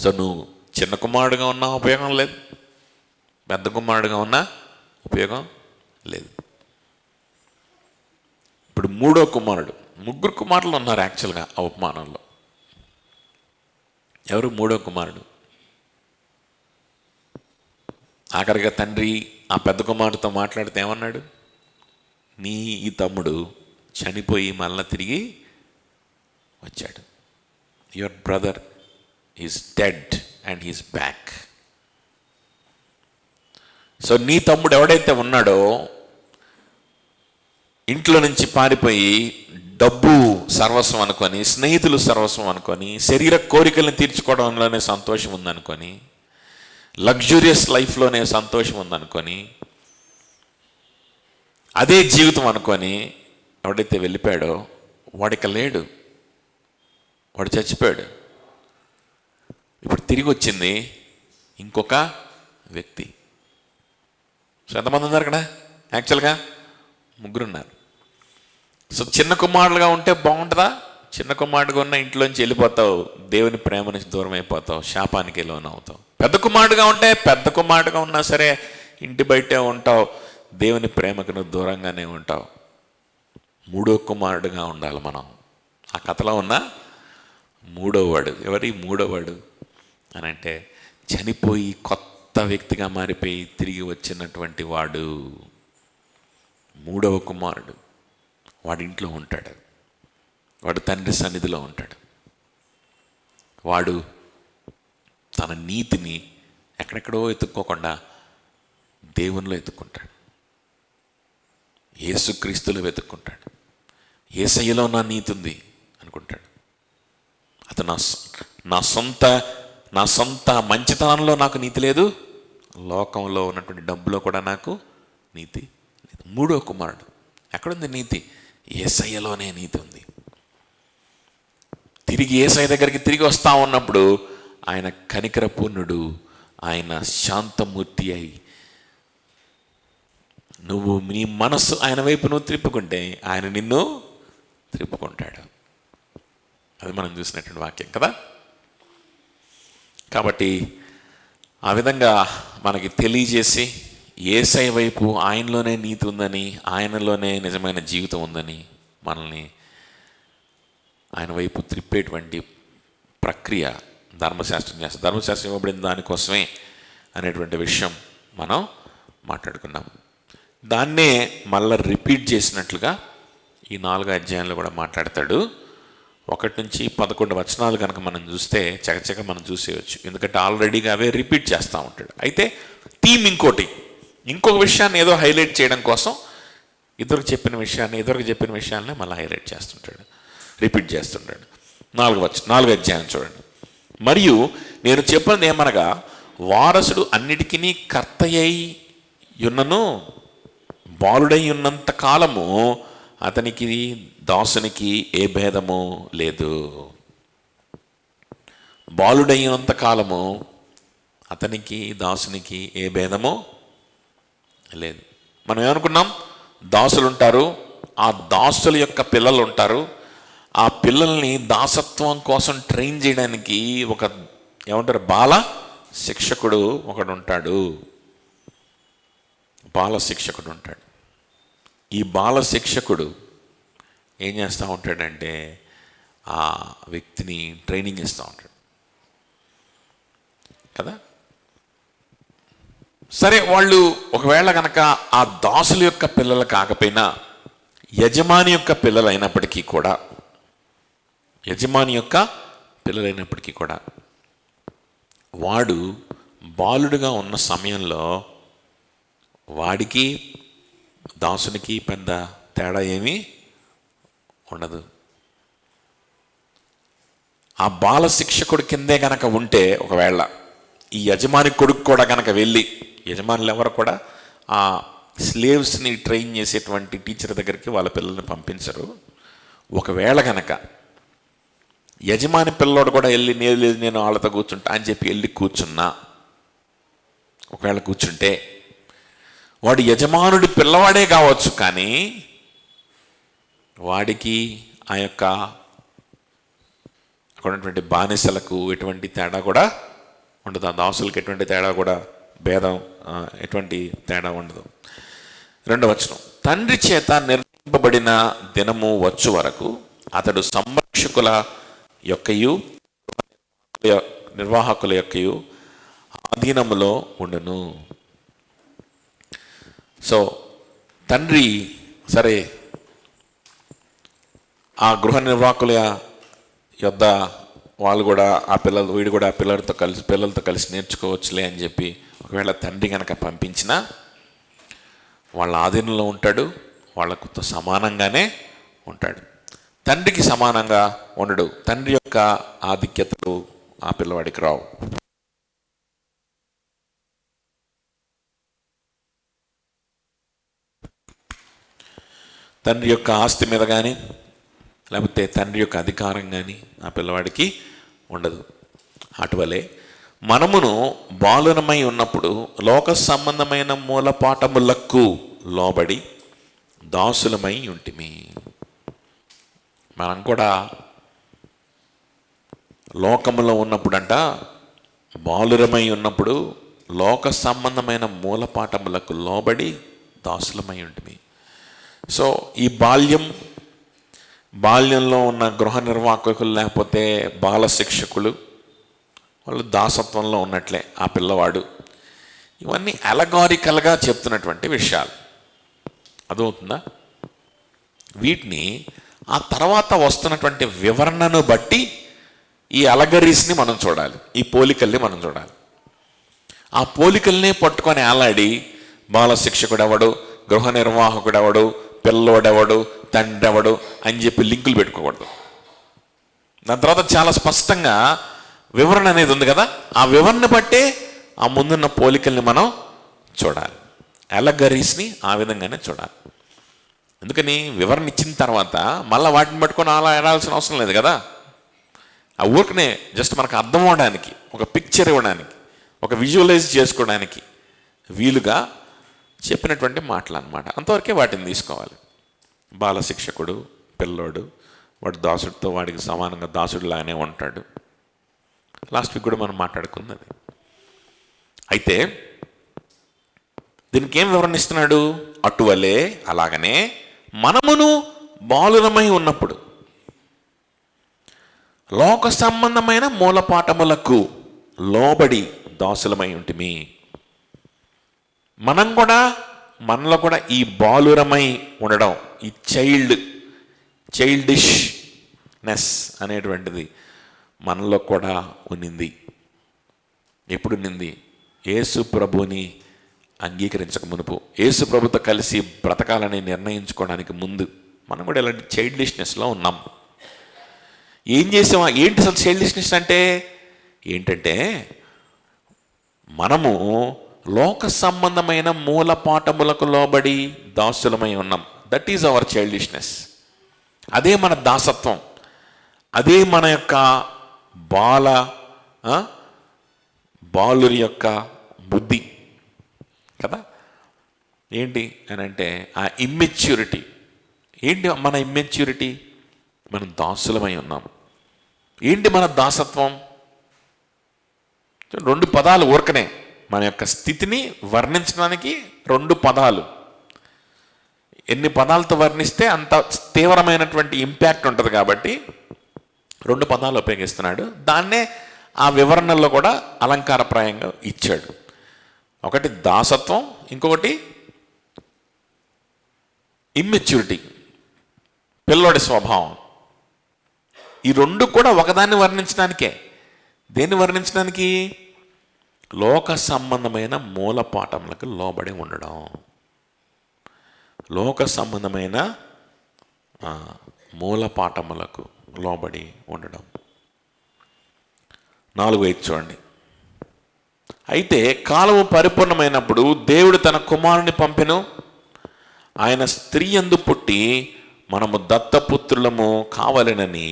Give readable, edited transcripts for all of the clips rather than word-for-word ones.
So నువ్వు చిన్న కుమారుడుగా ఉన్నా ఉపయోగం లేదు, పెద్ద కుమారుడుగా ఉన్నా ఉపయోగం లేదు. ఇప్పుడు మూడో కుమారుడు, ముగ్గురు కుమారులు ఉన్నారు యాక్చువల్గా ఆ ఉపమానంలో. ఎవరు మూడో కుమారుడు? ఆఖరిగా తండ్రి ఆ పెద్ద కుమారుడితో మాట్లాడితే ఏమన్నాడు? నీ ఈ తమ్ముడు చనిపోయి మళ్ళీ తిరిగి వచ్చాడు. Your brother is dead and he's back. So నీ తమ్ముడు ఎవడైతే ఉన్నాడో, ఇంట్లో నుంచి పారిపోయి డబ్బు సర్వస్వం అనుకొని, స్నేహితులు సర్వస్వం అనుకొని, శరీర కోరికలను తీర్చుకోవడంలోనే సంతోషం ఉందనుకొని, లగ్జూరియస్ లైఫ్లోనే సంతోషం ఉందనుకొని, అదే జీవితం అనుకొని ఎవడైతే వెళ్ళిపోయాడో వాడిక లేడు, వాడు చచ్చిపోయాడు. ఇప్పుడు తిరిగి వచ్చింది ఇంకొక వ్యక్తి. సో ఎంతమంది ఉన్నారు ఇక్కడ? యాక్చువల్గా ముగ్గురు ఉన్నారు. సో చిన్న కుమారుడుగా ఉంటే బాగుంటుందా? చిన్న కుమారుడుగా ఉన్న ఇంట్లోంచి వెళ్ళిపోతావు, దేవుని ప్రేమ నుంచి దూరం అయిపోతావు, శాపానికి లోనవుతావు. పెద్ద కుమారుడుగా ఉంటే, పెద్ద కుమారుడుగా ఉన్నా సరే ఇంటి బయటే ఉంటావు, దేవుని ప్రేమకు నువ్వు దూరంగానే ఉంటావు. మూడో కుమారుడుగా ఉండాలి మనం. ఆ కథలో ఉన్న మూడోవాడు. ఎవరి మూడోవాడు అని అంటే, చనిపోయి కొత్త వ్యక్తిగా మారిపోయి తిరిగి వచ్చినటువంటి వాడు మూడవ కుమారుడు. వాడి ఇంట్లో ఉంటాడు, వాడు తండ్రి సన్నిధిలో ఉంటాడు. వాడు తన నీతిని ఎక్కడెక్కడో ఎత్తుక్కోకుండా దేవునిలో ఎత్తుక్కుంటాడు, యేసుక్రీస్తులో వెతుక్కుంటాడు. యేసయ్యలో నా నీతి ఉంది అనుకుంటాడు. అతను నా సొంత మంచితనంలో నాకు నీతి లేదు, లోకంలో ఉన్నటువంటి డబ్బులో కూడా నాకు నీతి లేదు. మూడో కుమారుడు ఎక్కడుంది నీతి? యేసయ్యలోనే నీతి ఉంది. తిరిగి యేసయ్య దగ్గరికి తిరిగి వస్తా ఉన్నప్పుడు ఆయన కనికరపూర్ణుడు, ఆయన శాంతమూర్తి అయి, నువ్వు నీ మనస్సు ఆయన వైపు నువ్వు త్రిప్పుకుంటే ఆయన నిన్ను త్రిప్పుకుంటాడు. అది మనం చూసినటువంటి వాక్యం కదా. కాబట్టి ఆ విధంగా మనకి తెలియజేసి, యేసయ్య వైపు ఆయనలోనే నీతి ఉందని, ఆయనలోనే నిజమైన జీవితం ఉందని మనల్ని ఆయన వైపు త్రిప్పేటువంటి ప్రక్రియ ధర్మశాస్త్రం చేస్తుంది. ధర్మశాస్త్రం ఇవ్వబడిన దానికోసమే అనేటువంటి విషయం మనం మాట్లాడుకున్నాం. దాన్నే మళ్ళీ రిపీట్ చేసినట్లుగా ఈ 4 అధ్యాయంలో కూడా మాట్లాడతాడు. 1 నుంచి 11 వచనాలు కనుక మనం చూస్తే చకచక మనం చూసేయచ్చు, ఎందుకంటే ఆల్రెడీగా అవే రిపీట్ చేస్తూ ఉంటాడు. అయితే థీమ్ ఇంకొక విషయాన్ని ఏదో హైలైట్ చేయడం కోసం ఇద్దరికి చెప్పిన విషయాన్ని మళ్ళీ హైలైట్ చేస్తుంటాడు, రిపీట్ చేస్తుంటాడు. 4 అధ్యాయం చూడండి. మరియు నేను చెప్పినది ఏమనగా, వారసుడు అన్నిటికీ కర్తయ్యి యున్నను, బాలుడై ఉన్నంత కాలము అతనికి దాసునికి ఏ భేదము లేదు. బాలుడైనంత కాలము అతనికి దాసునికి ఏ భేదము లేదు. మనం ఏమనుకున్నాం? దాసులు ఉంటారు, ఆ దాసుల యొక్క పిల్లలు ఉంటారు. ఆ పిల్లల్ని దాసత్వం కోసం ట్రైన్ చేయడానికి ఏమంటారు, బాల శిక్షకుడు ఒకడు ఉంటాడు. బాల శిక్షకుడు ఉంటాడు. ఈ బాల శిక్షకుడు ఏం చేస్తూ ఉంటాడంటే, ఆ వ్యక్తిని ట్రైనింగ్ ఇస్తూ ఉంటాడు కదా. సరే, వాళ్ళు ఒకవేళ కనుక ఆ దాసుల యొక్క పిల్లలు కాకపోయినా, యజమాని యొక్క పిల్లలైనప్పటికీ కూడా వాడు బాలుడుగా ఉన్న సమయంలో వాడికి దాసునికి పెద్ద తేడా ఏమీ ఉండదు. ఆ బాల శిక్షకుడి కిందే కనుక ఉంటే, ఒకవేళ ఈ యజమాని కొడుకు కూడా కనుక వెళ్ళి, యజమానులు ఎవరు కూడా ఆ స్లేవ్స్ని ట్రైన్ చేసేటువంటి టీచర్ దగ్గరికి వాళ్ళ పిల్లల్ని పంపించరు. ఒకవేళ కనుక యజమాని పిల్లోడు కూడా వెళ్ళి, నేను వాళ్ళతో కూర్చుంటా అని చెప్పి వెళ్ళి ఒకవేళ కూర్చుంటే, వాడు యజమానుడి పిల్లవాడే కావచ్చు, కానీ వాడికి ఆ యొక్క అక్కడ ఉన్నటువంటి బానిసలకు ఎటువంటి తేడా కూడా ఉండదు, ఆ దాసులకు ఎటువంటి తేడా కూడా భేదం ఎటువంటి తేడా ఉండదు. 2వ వచనం, తండ్రి చేత నిర్ణయింపబడిన దినము వచ్చు వరకు అతడు సంరక్షకుల యొక్కయు నిర్వాహకుల యొక్కయు ఆధీనములో ఉండును. సో తండ్రి సరే ఆ గృహ నిర్వాహకుల యొద్ద వాళ్ళు కూడా వీడు కూడా పిల్లలతో కలిసి నేర్చుకోవచ్చులే అని చెప్పి ఒకవేళ తండ్రి కనుక పంపించినా వాళ్ళ ఆధీనంలో ఉంటాడు, వాళ్ళకు సమానంగానే ఉంటాడు. తండ్రికి సమానంగా ఉండడు. తండ్రి యొక్క ఆధిక్యతలు ఆ పిల్లవాడికి రావు. తండ్రి యొక్క ఆస్తి మీద కానీ లేకపోతే తండ్రి యొక్క అధికారం కానీ ఆ పిల్లవాడికి ఉండదు. అటువలే మనమును బాలునమై ఉన్నప్పుడు లోక సంబంధమైన మూలపాఠములకు లోబడి దాసులమై ఉంటిమి. మనం కూడా లోకములో ఉన్నప్పుడంట, బాలురమై ఉన్నప్పుడు లోక సంబంధమైన మూలపాఠములకు లోబడి దాసులమై ఉంటిమి. సో ఈ బాల్యంలో ఉన్న గృహ నిర్వాహకులు లేకపోతే బాల శిక్షకులు వాళ్ళు దాసత్వంలో ఉన్నట్లే ఆ పిల్లవాడు. ఇవన్నీ అలగారికల్గా చెప్తున్నటువంటి విషయాలు, అర్థమవుతుందా? వీటిని ఆ తర్వాత వస్తున్నటువంటి వివరణను బట్టి ఈ అలగరీస్ని మనం చూడాలి, ఈ పోలికల్ని మనం చూడాలి. ఆ పోలికల్ని పట్టుకొని ఆలాడి బాల శిక్షకుడు ఎవడు, గృహ నిర్వాహకుడు ఎవడు, పిల్లోడెవడు, తండ్రి ఎవడు అని చెప్పి లింకులు పెట్టుకోకూడదు. దాని తర్వాత చాలా స్పష్టంగా వివరణ అనేది ఉంది కదా, ఆ వివరణ బట్టే ఆ ముందున్న పోలికల్ని మనం చూడాలి, అలగరీస్ని ఆ విధంగానే చూడాలి. ఎందుకని వివరణ ఇచ్చిన తర్వాత మళ్ళీ వాటిని పట్టుకొని అలా ఎడాల్సిన అవసరం లేదు కదా. ఆ ఊరికనే జస్ట్ మనకు అర్థం అవడానికి, ఒక పిక్చర్ ఇవ్వడానికి, ఒక విజువలైజ్ చేసుకోవడానికి వీలుగా చెప్పినటువంటి మాటలు అన్నమాట. అంతవరకే వాటిని తీసుకోవాలి. బాల శిక్షకుడు పిల్లోడు, వాడు దాసుడితో వాడికి సమానంగా దాసుడిలాగానే ఉంటాడు. లాస్ట్ వీక్ కూడా మనం మాట్లాడుకున్నది. అయితే దీనికి ఏం వివరణ ఇస్తున్నాడు? అటువలే అలాగనే మనమును బాలురమై ఉన్నప్పుడు లోక సంబంధమైన మూలపాఠములకు లోబడి దాసులమై ఉంటిమి. మనలో కూడా ఈ బాలురమై ఉండడం, ఈ చైల్డిష్నెస్ అనేటువంటిది మనలో కూడా ఉన్నింది. ఎప్పుడు ఉన్నింది? యేసు ప్రభుని అంగీకరించక మునుపు, యేసు ప్రభుతో కలిసి బ్రతకాలని నిర్ణయించుకోవడానికి ముందు మనం కూడా ఇలాంటి చైల్డిష్నెస్లో ఉన్నాం. ఏం చేసామా? ఏంటి అసలు చైల్డిష్నెస్ అంటే ఏంటంటే, మనము లోక సంబంధమైన మూలపాఠములకు లోబడి దాసులమై ఉన్నాం. That is our childishness. అదే మన దాసత్వం, అదే మన యొక్క బాలురి యొక్క బుద్ధి కదా. ఏంటి అని అంటే ఆ ఇమ్మెచ్యూరిటీ. ఏంటి మన ఇమ్మెచ్యూరిటీ? మనం దాసులమై ఉన్నాం. ఏంటి మన దాసత్వం? 2 పదాలు ఊరకనే మన యొక్క స్థితిని వర్ణించడానికి 2 పదాలు. ఎన్ని పదాలతో వర్ణిస్తే అంత తీవ్రమైనటువంటి ఇంపాక్ట్ ఉంటుంది కాబట్టి 2 పదాలు ఉపయోగిస్తున్నాడు. దాన్నే ఆ వివరణలో కూడా అలంకారప్రాయంగా ఇచ్చాడు. ఒకటి దాసత్వం, ఇంకొకటి ఇమ్మెచ్యూరిటీ, పిల్లోడి స్వభావం. ఈ 2 కూడా ఒకదాన్ని వర్ణించడానికే. దేన్ని వర్ణించడానికి? లోక సంబంధమైన మూలపాఠములకు లోబడి ఉండడం, లోక సంబంధమైన మూలపాఠములకు లోబడి ఉండడం. 4 చూడండి. అయితే కాలము పరిపూర్ణమైనప్పుడు దేవుడు తన కుమారుని పంపెను. ఆయన స్త్రీ యందు పుట్టి మనము దత్తపుత్రులము కావలెనని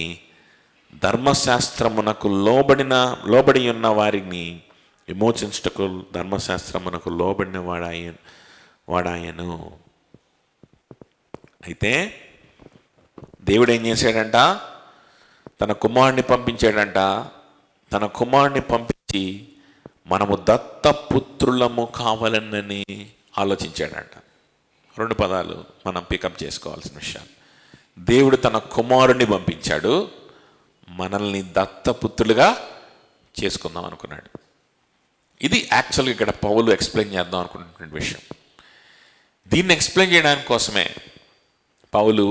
ధర్మశాస్త్రమునకు లోబడి ఉన్న వారిని విమోచించుటకు ధర్మశాస్త్రమునకు లోబడిన వాడాయను. అయితే దేవుడు ఏం చేశాడంట? తన కుమారుని పంపించాడంట. తన కుమారుని పంపించి మనము దత్తపుత్రులము కావాలనని ఆలోచించాడంట. 2 పదాలు మనం పికప్ చేసుకోవాల్సిన విషయాలు. దేవుడు తన కుమారుని పంపించాడు, మనల్ని దత్తపుత్రులుగా చేసుకుందాం అనుకున్నాడు. ఇది యాక్చువల్గా ఇక్కడ పౌలు ఎక్స్ప్లెయిన్ చేద్దాం అనుకున్నటువంటి విషయం. దీన్ని ఎక్స్ప్లెయిన్ చేయడానికి కోసమే పౌలు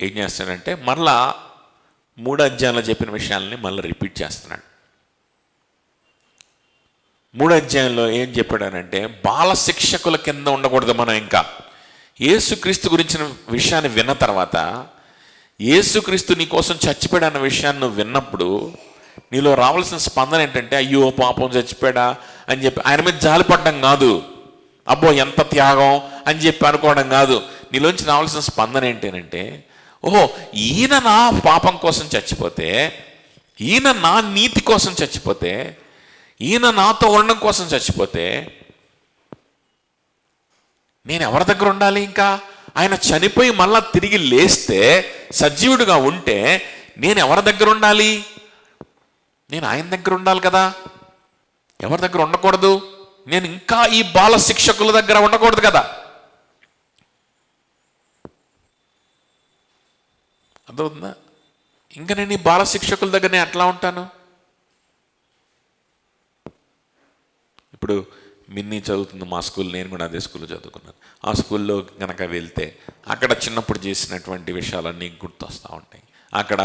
ఏం చేస్తాడంటే మళ్ళా 3 అధ్యాయంలో చెప్పిన విషయాలని మళ్ళీ రిపీట్ చేస్తున్నాడు. 3 అధ్యాయంలో ఏం చెప్పాడనంటే, బాల శిక్షకుల కింద ఉండకూడదు మనం. ఇంకా యేసుక్రీస్తు గురించిన విషయాన్ని విన్న తర్వాత, యేసుక్రీస్తు నీ కోసం చచ్చిపోయాడు అన్న విషయాన్ని నువ్వు విన్నప్పుడు నీలో రావాల్సిన స్పందన ఏంటంటే, అయ్యో పాపం చచ్చిపోయాడా అని చెప్పి ఆయన మీద జాలిపడడం కాదు, అబ్బో ఎంత త్యాగం అని చెప్పి అనుకోవడం కాదు. నీలోంచి రావాల్సిన స్పందన ఏంటంటే, ఓహో ఈయన నా పాపం కోసం చచ్చిపోతే, ఈయన నా నీతి కోసం చచ్చిపోతే, ఈయన నాతో ఉండడం కోసం చచ్చిపోతే నేను ఎవరి దగ్గర ఉండాలి? ఇంకా ఆయన చనిపోయి మళ్ళా తిరిగి లేస్తే సజీవుడిగా ఉంటే నేను ఎవరి దగ్గర ఉండాలి? నేను ఆయన దగ్గర ఉండాలి కదా. ఎవరి దగ్గర ఉండకూడదు? నేను ఇంకా ఈ బాల శిక్షకుల దగ్గర ఉండకూడదు కదా. అర్థమవుతుందా? ఇంకా నేను ఈ బాల శిక్షకుల దగ్గర నేను ఎట్లా ఉంటాను? ఇప్పుడు మిన్నీ చదువుతుంది మా స్కూల్, నేను కూడా అదే స్కూల్లో చదువుకున్నాను. ఆ స్కూల్లో కనుక వెళ్తే అక్కడ చిన్నప్పుడు చేసినటువంటి విషయాలన్నీ గుర్తొస్తూ ఉంటాయి. అక్కడ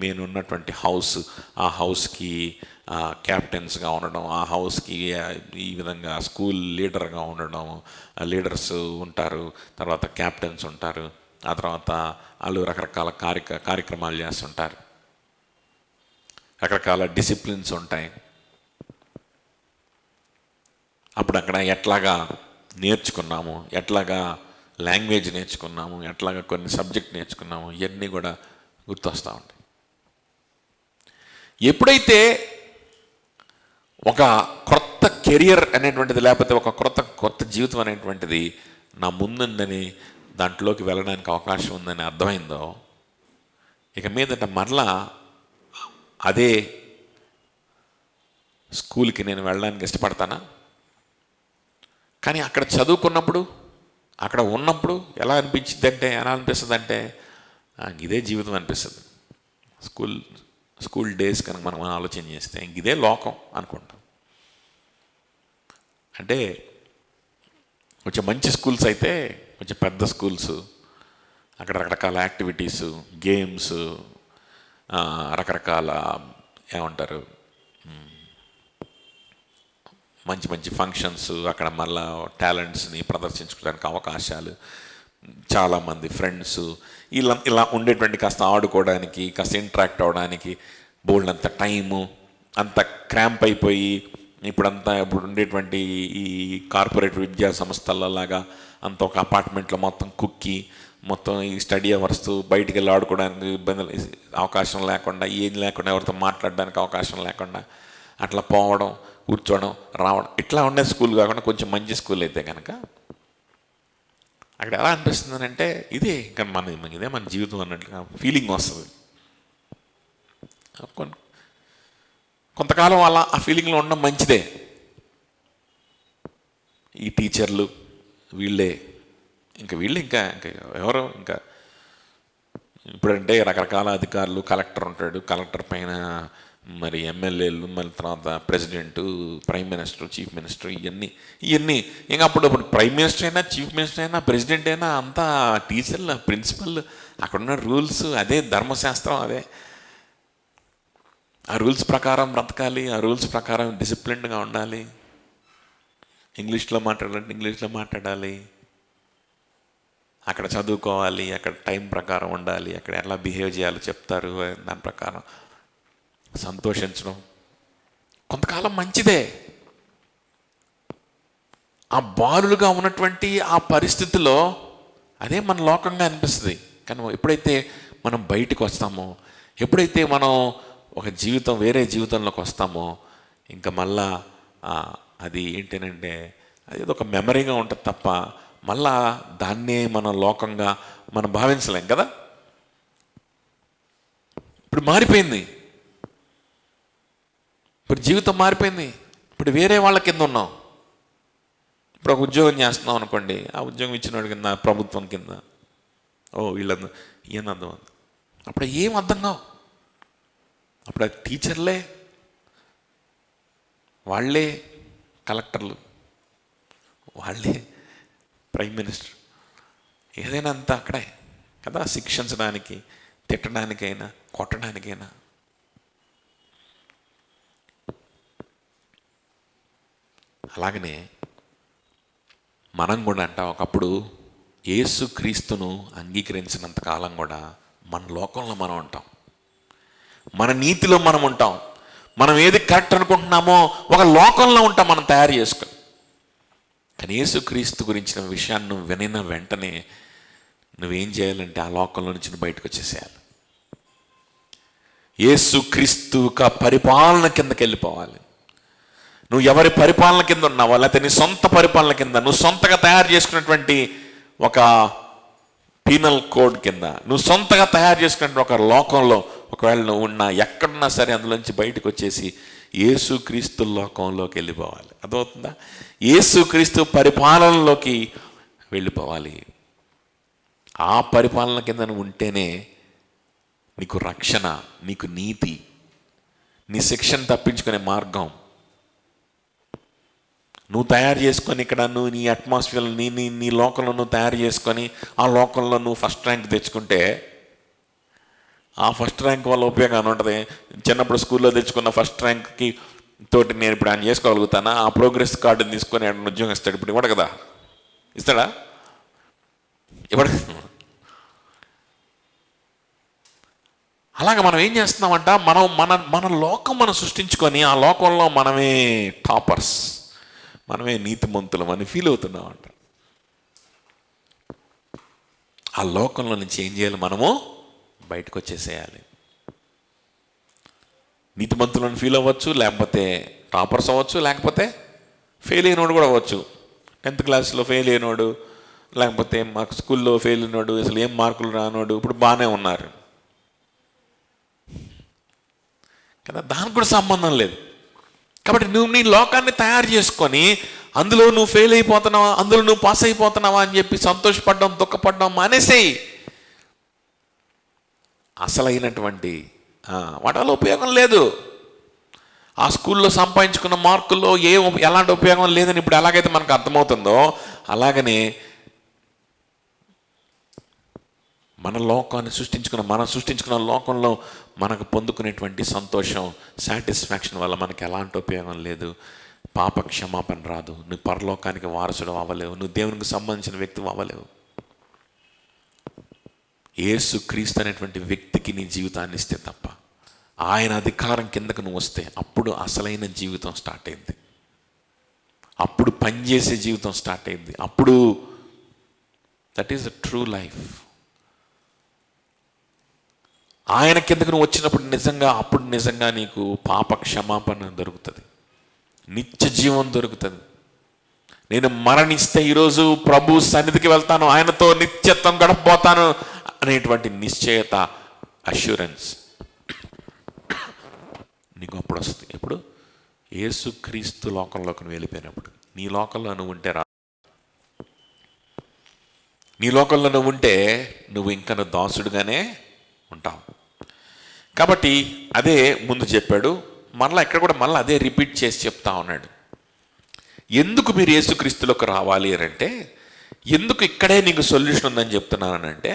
నేను ఉన్నటువంటి హౌస్, ఆ హౌస్కి క్యాప్టెన్స్గా ఉండడం, ఆ హౌస్కి ఈ విధంగా స్కూల్ లీడర్గా ఉండడం, లీడర్స్ ఉంటారు, తర్వాత క్యాప్టెన్స్ ఉంటారు, ఆ తర్వాత వాళ్ళు రకరకాల కార్యక్రమాలు చేస్తుంటారు, రకరకాల డిసిప్లిన్స్ ఉంటాయి. అప్పుడు అక్కడ ఎట్లాగా నేర్చుకున్నాము, ఎట్లాగా లాంగ్వేజ్ నేర్చుకున్నాము, ఎట్లాగా కొన్ని సబ్జెక్ట్ నేర్చుకున్నాము, ఇవన్నీ కూడా గుర్తొస్తూ ఉంటాయి. ఎప్పుడైతే ఒక క్రొత్త కెరియర్ అనేటువంటిది, లేకపోతే ఒక కొత్త జీవితం అనేటువంటిది నా ముందుందని, దాంట్లోకి వెళ్ళడానికి అవకాశం ఉందని అర్థమైందో, ఇక మీదట మరలా అదే స్కూల్కి నేను వెళ్ళడానికి ఇష్టపడతానా? కానీ అక్కడ చదువుకున్నప్పుడు, అక్కడ ఉన్నప్పుడు ఎలా అనిపిస్తుంది అంటే ఇదే జీవితం అనిపిస్తుంది. స్కూల్ డేస్ కనుక మనం ఆలోచన చేస్తే ఇదే లోకం అనుకుంటాం. అంటే కొంచెం మంచి స్కూల్స్ అయితే, కొంచెం పెద్ద స్కూల్స్, అక్కడ రకరకాల యాక్టివిటీస్, గేమ్స్, రకరకాల ఏమంటారు మంచి మంచి ఫంక్షన్స్, అక్కడ మళ్ళా టాలెంట్స్ని ప్రదర్శించుకోవడానికి అవకాశాలు, చాలామంది ఫ్రెండ్స్, ఇలా ఉండేటువంటి కాస్త ఆడుకోవడానికి, కాస్త ఇంటరాక్ట్ అవ్వడానికి బోల్డంత టైము, అంత క్రాంప్ అయిపోయి ఇప్పుడు ఉండేటువంటి ఈ కార్పొరేట్ విద్యా సంస్థలలాగా అంత ఒక అపార్ట్మెంట్లో మొత్తం కుక్కి, మొత్తం ఈ స్టడీ అవర్స్, బయటికి వెళ్ళి ఆడుకోవడానికి అవకాశం లేకుండా, ఏం లేకుండా, ఎవరితో మాట్లాడడానికి అవకాశం లేకుండా అట్లా పోవడం, కూర్చోవడం, రావడం, ఇట్లా ఉండే స్కూల్ కాకుండా కొంచెం మంచి స్కూల్ అయితే కనుక అక్కడ ఎలా అనిపిస్తుంది అంటే ఇదే ఇంకా ఇదే మన జీవితం అన్నట్లుగా ఫీలింగ్ వస్తుంది. కొంతకాలం అలా ఆ ఫీలింగ్లో ఉండడం మంచిదే. ఈ టీచర్లు వీళ్ళే ఇంకా ఎవరో ఇంకా ఇప్పుడంటే రకరకాల అధికారులు, కలెక్టర్ ఉంటాడు, కలెక్టర్ పైన మరి ఎమ్మెల్యేలు, మళ్ళీ తర్వాత president, prime minister, chief minister, ఇవన్నీ ఇంకా అప్పుడు ప్రైమ్ మినిస్టర్ అయినా, చీఫ్ మినిస్టర్ అయినా, ప్రెసిడెంట్ అయినా అంతా టీచర్లు, ప్రిన్సిపల్, అక్కడున్న రూల్స్, అదే ధర్మశాస్త్రం, అదే ఆ రూల్స్ ప్రకారం బ్రతకాలి, ఆ రూల్స్ ప్రకారం డిసిప్లిన్డ్గా ఉండాలి, ఇంగ్లీష్లో మాట్లాడాలంటే ఇంగ్లీష్లో మాట్లాడాలి, అక్కడ చదువుకోవాలి, అక్కడ టైం ప్రకారం ఉండాలి, అక్కడ ఎలా బిహేవ్ చేయాలో చెప్తారు, దాని ప్రకారం సంతోషించడం కొంతకాలం మంచిదే. ఆ బాలులుగా ఉన్నటువంటి ఆ పరిస్థితిలో అదే మన లోకంగా అనిపిస్తుంది. కానీ ఎప్పుడైతే మనం బయటికి వస్తామో, ఎప్పుడైతే మనం ఒక వేరే జీవితంలోకి వస్తామో, ఇంకా మళ్ళా అది ఏంటంటే అది ఒక మెమరీగా ఉంటుంది తప్ప మళ్ళా దాన్నే మన లోకంగా మనం భావించలేం కదా. ఇప్పుడు మారిపోయింది. ఇప్పుడు జీవితం మారిపోయింది. ఇప్పుడు వేరే వాళ్ళ కింద ఉన్నాం. ఇప్పుడు ఒక ఉద్యోగం చేస్తున్నాం అనుకోండి, ఆ ఉద్యోగం ఇచ్చిన వాడి కింద, ప్రభుత్వం కింద. వీళ్ళందరూ ఏం అర్థం అవుతుంది. అప్పుడు ఏం అర్థం కావు. అప్పుడు టీచర్లే, వాళ్ళే కలెక్టర్లు, వాళ్ళే ప్రైమ్ మినిస్టర్, ఏదైనా అంతా అక్కడే కదా. శిక్షించడానికి, తిట్టడానికైనా, కొట్టడానికైనా. అలాగనే మనం కూడా ఒకప్పుడు యేసుక్రీస్తును అంగీకరించినంత కాలం కూడా మన లోకంలో మనం ఉంటాం, మన నీతిలో మనం ఉంటాం, మనం ఏది కరెక్ట్ అనుకుంటున్నామో ఒక లోకంలో ఉంటాం మనం తయారు చేసుకుని. కానీ యేసుక్రీస్తు గురించిన విషయాన్ని నువ్వు వినిన వెంటనే నువ్వేం చేయాలంటే ఆ లోకంలో నుంచి బయటకు వచ్చేసేయాలి. యేసుక్రీస్తు యొక్క పరిపాలన కిందకి వెళ్ళిపోవాలి. నువ్వు ఎవరి పరిపాలన కింద ఉన్నావో, లేకపోతే నీ సొంత పరిపాలన కింద, నువ్వు సొంతగా తయారు చేసుకున్నటువంటి ఒక పీనల్ కోడ్ కింద, నువ్వు సొంతగా తయారు చేసుకున్నటువంటి ఒక లోకంలో ఒకవేళ నువ్వు ఉన్నా, ఎక్కడున్నా సరే అందులోంచి బయటకు వచ్చేసి యేసుక్రీస్తు లోకంలోకి వెళ్ళిపోవాలి. అర్థమవుతుందా? యేసుక్రీస్తు పరిపాలనలోకి వెళ్ళిపోవాలి. ఆ పరిపాలన కింద నువ్వు ఉంటేనే నీకు రక్షణ, నీకు నీతి, నీ శిక్షను తప్పించుకునే మార్గం. నువ్వు తయారు చేసుకొని ఇక్కడ నువ్వు నీ అట్మాస్ఫియర్, నీ లోకంలో నువ్వు తయారు చేసుకొని ఆ లోకంలో నువ్వు ఫస్ట్ ర్యాంక్ తెచ్చుకుంటే ఆ ఫస్ట్ ర్యాంక్ వల్ల ఉపయోగం ఉంటుంది. చిన్నప్పుడు స్కూల్లో తెచ్చుకున్న ఫస్ట్ ర్యాంక్కి తోటి నేను ఇప్పుడు ఆయన చేసుకోగలుగుతానా? ఆ ప్రోగ్రెస్ కార్డుని తీసుకొని ఆయన ఉద్యోగం ఇస్తాడు. ఇప్పుడు ఇవ్వడు కదా, ఇస్తాడా? ఇవ్వడు. అలాగ మనం ఏం చేస్తున్నామంట, మన లోకం మనం సృష్టించుకొని ఆ లోకంలో మనమే టాపర్స్, మనమే నీతిమంతులం అని ఫీల్ అవుతున్నామంట. ఆ లోకంలో నుంచి ఏం చేయాలి? మనము బయటకు వచ్చేసేయాలి. నీతిమంతులను ఫీల్ అవ్వచ్చు, లేకపోతే టాపర్స్ అవ్వచ్చు, లేకపోతే ఫెయిల్ అయినోడు కూడా అవ్వచ్చు. 10th క్లాస్లో ఫెయిల్ అయినోడు, లేకపోతే మాకు స్కూల్లో ఫెయిల్ అయినోడు, అసలు ఏం మార్కులు రానోడు ఇప్పుడు బాగానే ఉన్నారు కదా. దానికి కూడా సంబంధం లేదు. కాబట్టి నువ్వు నీ లోకాన్ని తయారు చేసుకొని అందులో నువ్వు ఫెయిల్ అయిపోతున్నావా, అందులో నువ్వు పాస్ అయిపోతున్నావా అని చెప్పి సంతోషపడడం, దుఃఖపడడం మానేసేయి. అసలైనటువంటి వాటి వల్ల ఉపయోగం లేదు. ఆ స్కూల్లో సంపాదించుకున్న మార్కుల్లో ఎలాంటి ఉపయోగం లేదని ఇప్పుడు ఎలాగైతే మనకు అర్థమవుతుందో, అలాగనే మనం సృష్టించుకున్న లోకంలో మనకు పొందుకునేటువంటి సంతోషం, సాటిస్ఫాక్షన్ వల్ల మనకి ఎలాంటి ఉపయోగం లేదు. పాప క్షమాపణ రాదు, నువ్వు పరలోకానికి వారసుడు అవ్వలేవు, నువ్వు దేవునికి సంబంధించిన వ్యక్తి అవ్వలేవు. యేసుక్రీస్తు అనేటువంటి వ్యక్తికి నీ జీవితాన్ని ఇస్తే తప్ప, ఆయన అధికారం కిందకు నువ్వు వస్తే అప్పుడు అసలైన జీవితం స్టార్ట్ అయింది. అప్పుడు పనిచేసే జీవితం స్టార్ట్ అయింది. అప్పుడు that is the true life. ఆయన కిందకు నువ్వు వచ్చినప్పుడు నిజంగా నీకు పాప క్షమాపణ దొరుకుతుంది, నిత్య జీవం దొరుకుతుంది. నేను మరణిస్తే ఈరోజు ప్రభు సన్నిధికి వెళ్తాను, ఆయనతో నిత్యత్వం గడపబోతాను అనేటువంటి నిశ్చయత, అష్యూరెన్స్ నీకు అప్పుడు వస్తుంది. ఎప్పుడు? యేసుక్రీస్తు లోకంలోకి నువ్వు వెళ్ళిపోయినప్పుడు. నీ లోకంలో నువ్వు ఉంటే నీ లోకంలో నువ్వు ఉంటే నువ్వు ఇంకా దాసుడుగానే ఉంటావు. కాబట్టి అదే ముందు చెప్పాడు, మళ్ళీ ఇక్కడ కూడా మళ్ళీ అదే రిపీట్ చేసి చెప్తా ఉన్నాడు. ఎందుకు మీరు యేసుక్రీస్తులోకి రావాలి అని అంటే, ఎందుకు ఇక్కడే నీకు సొల్యూషన్ ఉందని చెప్తున్నానంటే,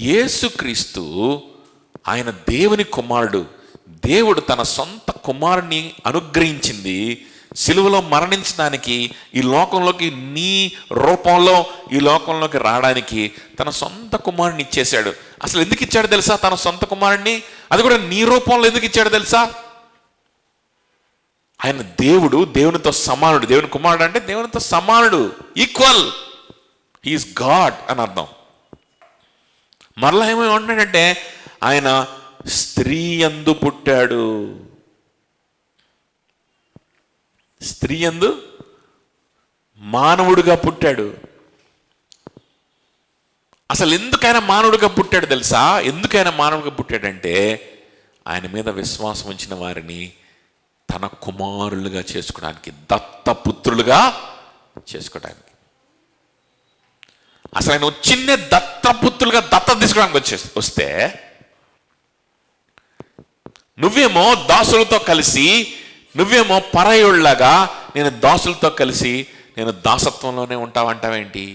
యేసుక్రీస్తు ఆయన దేవుని కుమారుడు. దేవుడు తన సొంత కుమారుని అనుగ్రహించింది సిలువలో మరణించడానికి, ఈ లోకంలోకి నీ రూపంలో ఈ లోకంలోకి రావడానికి తన సొంత కుమారుని ఇచ్చేశాడు. అసలు ఎందుకు ఇచ్చాడు తెలుసా తన సొంత కుమారుడిని? అది కూడా నీ రూపంలో ఎందుకు ఇచ్చాడు తెలుసా? ఆయన దేవుడు, దేవునితో సమానుడు. దేవుని కుమారుడు అంటే దేవునితో సమానుడు, ఈక్వల్. హీఈస్ గాడ్ అని అర్థం. మరలా ఏమేమంటున్నాడంటే, ఆయన స్త్రీ యందు పుట్టాడు. స్త్రీ యందు మానవుడిగా పుట్టాడు. అసలు ఎందుకైనా మానవుడిగా పుట్టాడు తెలుసా? ఎందుకైనా మానవుడిగా పుట్టాడంటే, ఆయన మీద విశ్వాసం ఉంచిన వారిని తన కుమారులుగా చేసుకోవడానికి, దత్తపుత్రులుగా చేసుకోవడానికి. అసలు ఆయన వచ్చిందే దత్తపుత్రులుగా దత్త తీసుకోవడానికి వస్తే నువ్వేమో దాసులతో కలిసి, నువ్వేమో పరాయోళ్ళగా నేను దాసులతో కలిసి నేను దాసత్వంలోనే ఉంటావంటావేంటి?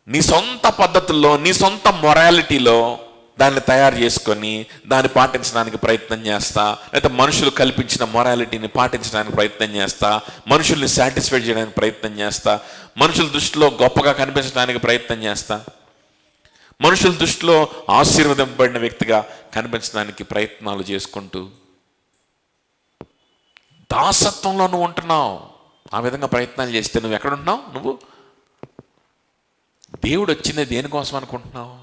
నీ సొంత పద్ధతుల్లో, నీ సొంత మొరాలిటీలో దాన్ని తయారు చేసుకొని దాన్ని పాటించడానికి ప్రయత్నం చేస్తా, లేకపోతే మనుషులు కల్పించిన మొరాలిటీని పాటించడానికి ప్రయత్నం చేస్తా, మనుషుల్ని సాటిస్ఫై చేయడానికి ప్రయత్నం చేస్తా, మనుషుల దృష్టిలో గొప్పగా కనిపించడానికి ప్రయత్నం చేస్తా, మనుషుల దృష్టిలో ఆశీర్వదింపబడిన వ్యక్తిగా కనిపించడానికి ప్రయత్నాలు చేసుకుంటూ దాసత్వంలో నువ్వు ఉంటున్నావు. ఆ విధంగా ప్రయత్నాలు చేస్తే నువ్వు ఎక్కడ ఉంటున్నావు? నువ్వు దేవుడు వచ్చింది దేనికోసం అనుకుంటున్నావు?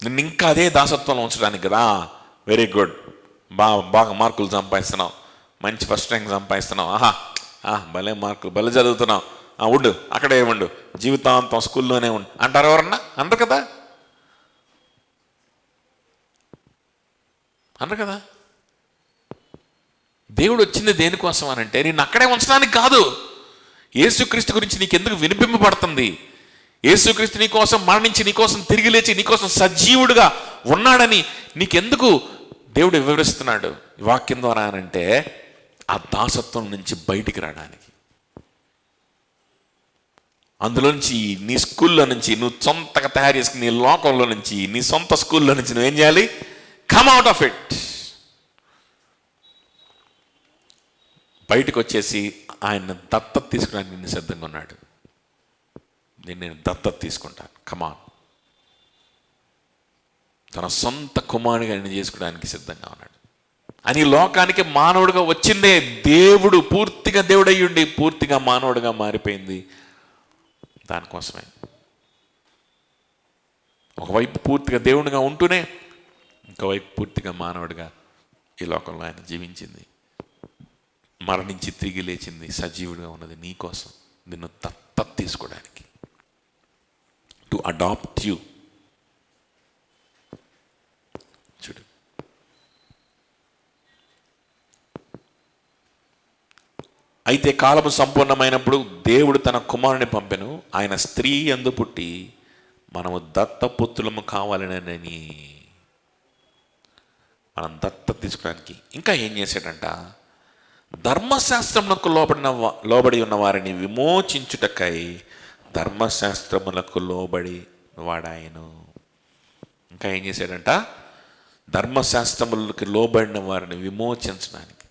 నిన్ను ఇంకా అదే దాసత్వంలో ఉంచడానికి కదా. వెరీ గుడ్, బాగా మార్కులు సంపాదిస్తున్నావు, మంచి ఫస్ట్ ర్యాంక్ సంపాదిస్తున్నావు, భలే మార్కులు, భలే చదువుతున్నావు, ఉండు అక్కడే ఉండు, జీవితాంతం స్కూల్లోనే ఉండు అంటారు ఎవరన్నా? అనరు కదా, అనరు కదా. దేవుడు వచ్చింది దేనికోసం అనంటే నిన్ను అక్కడే ఉంచడానికి కాదు. యేసుక్రీస్తు గురించి నీకెందుకు వినిపింపబడుతుంది? యేసుక్రీస్తు నీకోసం మరణించి, నీకోసం తిరిగి లేచి, నీకోసం సజీవుడుగా ఉన్నాడని నీకెందుకు దేవుడు వివరిస్తున్నాడు ఈ వాక్యం ద్వారా అనంటే ఆ దాసత్వం నుంచి బయటికి రావడానికి. అందులో నుంచి, నీ స్కూల్లో నుంచి నువ్వు సొంతగా తయారు చేసుకుని, నీ లోకంలో నుంచి, నీ సొంత స్కూల్లో నుంచి నువ్వేం చేయాలి? Come out of it. బయటకు వచ్చేసి ఆయన దత్తత తీసుకోవడానికి నిన్ను సిద్ధంగా ఉన్నాడు. నేను దత్తత తీసుకుంటాను, కమాన్. తన సొంత కుమారుడిగా నేను చేసుకోవడానికి సిద్ధంగా ఉన్నాడు. అని లోకానికి మానవుడిగా వచ్చిందే దేవుడు, పూర్తిగా దేవుడయ్యుండి పూర్తిగా మానవుడిగా మారిపోయింది దానికోసమే. ఒకవైపు పూర్తిగా దేవుడిగా ఉంటూనే ఇంకోవైపు పూర్తిగా మానవుడిగా ఈ లోకంలో ఆయన జీవించింది, మరణించి తిరిగి లేచింది, సజీవుడిగా ఉన్నది నీ కోసం, నిన్ను దత్తత తీసుకోవడానికి, టు అడాప్ట్ యూ. చూడు, అయితే కాలము సంపూర్ణమైనప్పుడు దేవుడు తన కుమారుని పంపెను, ఆయన స్త్రీ యందు పుట్టి మనము దత్తపుత్రులము కావాలని, మనం దత్తత తీసుకోవడానికి. ఇంకా ఏం చేశాడంట? ధర్మశాస్త్రములకు లోబడి ఉన్న వారిని విమోచించుటకై ధర్మశాస్త్రములకు లోబడి వాడాయను. ఇంకా ఏం చేశాడంట? ధర్మశాస్త్రములకు లోబడిన వారిని విమోచించడానికి.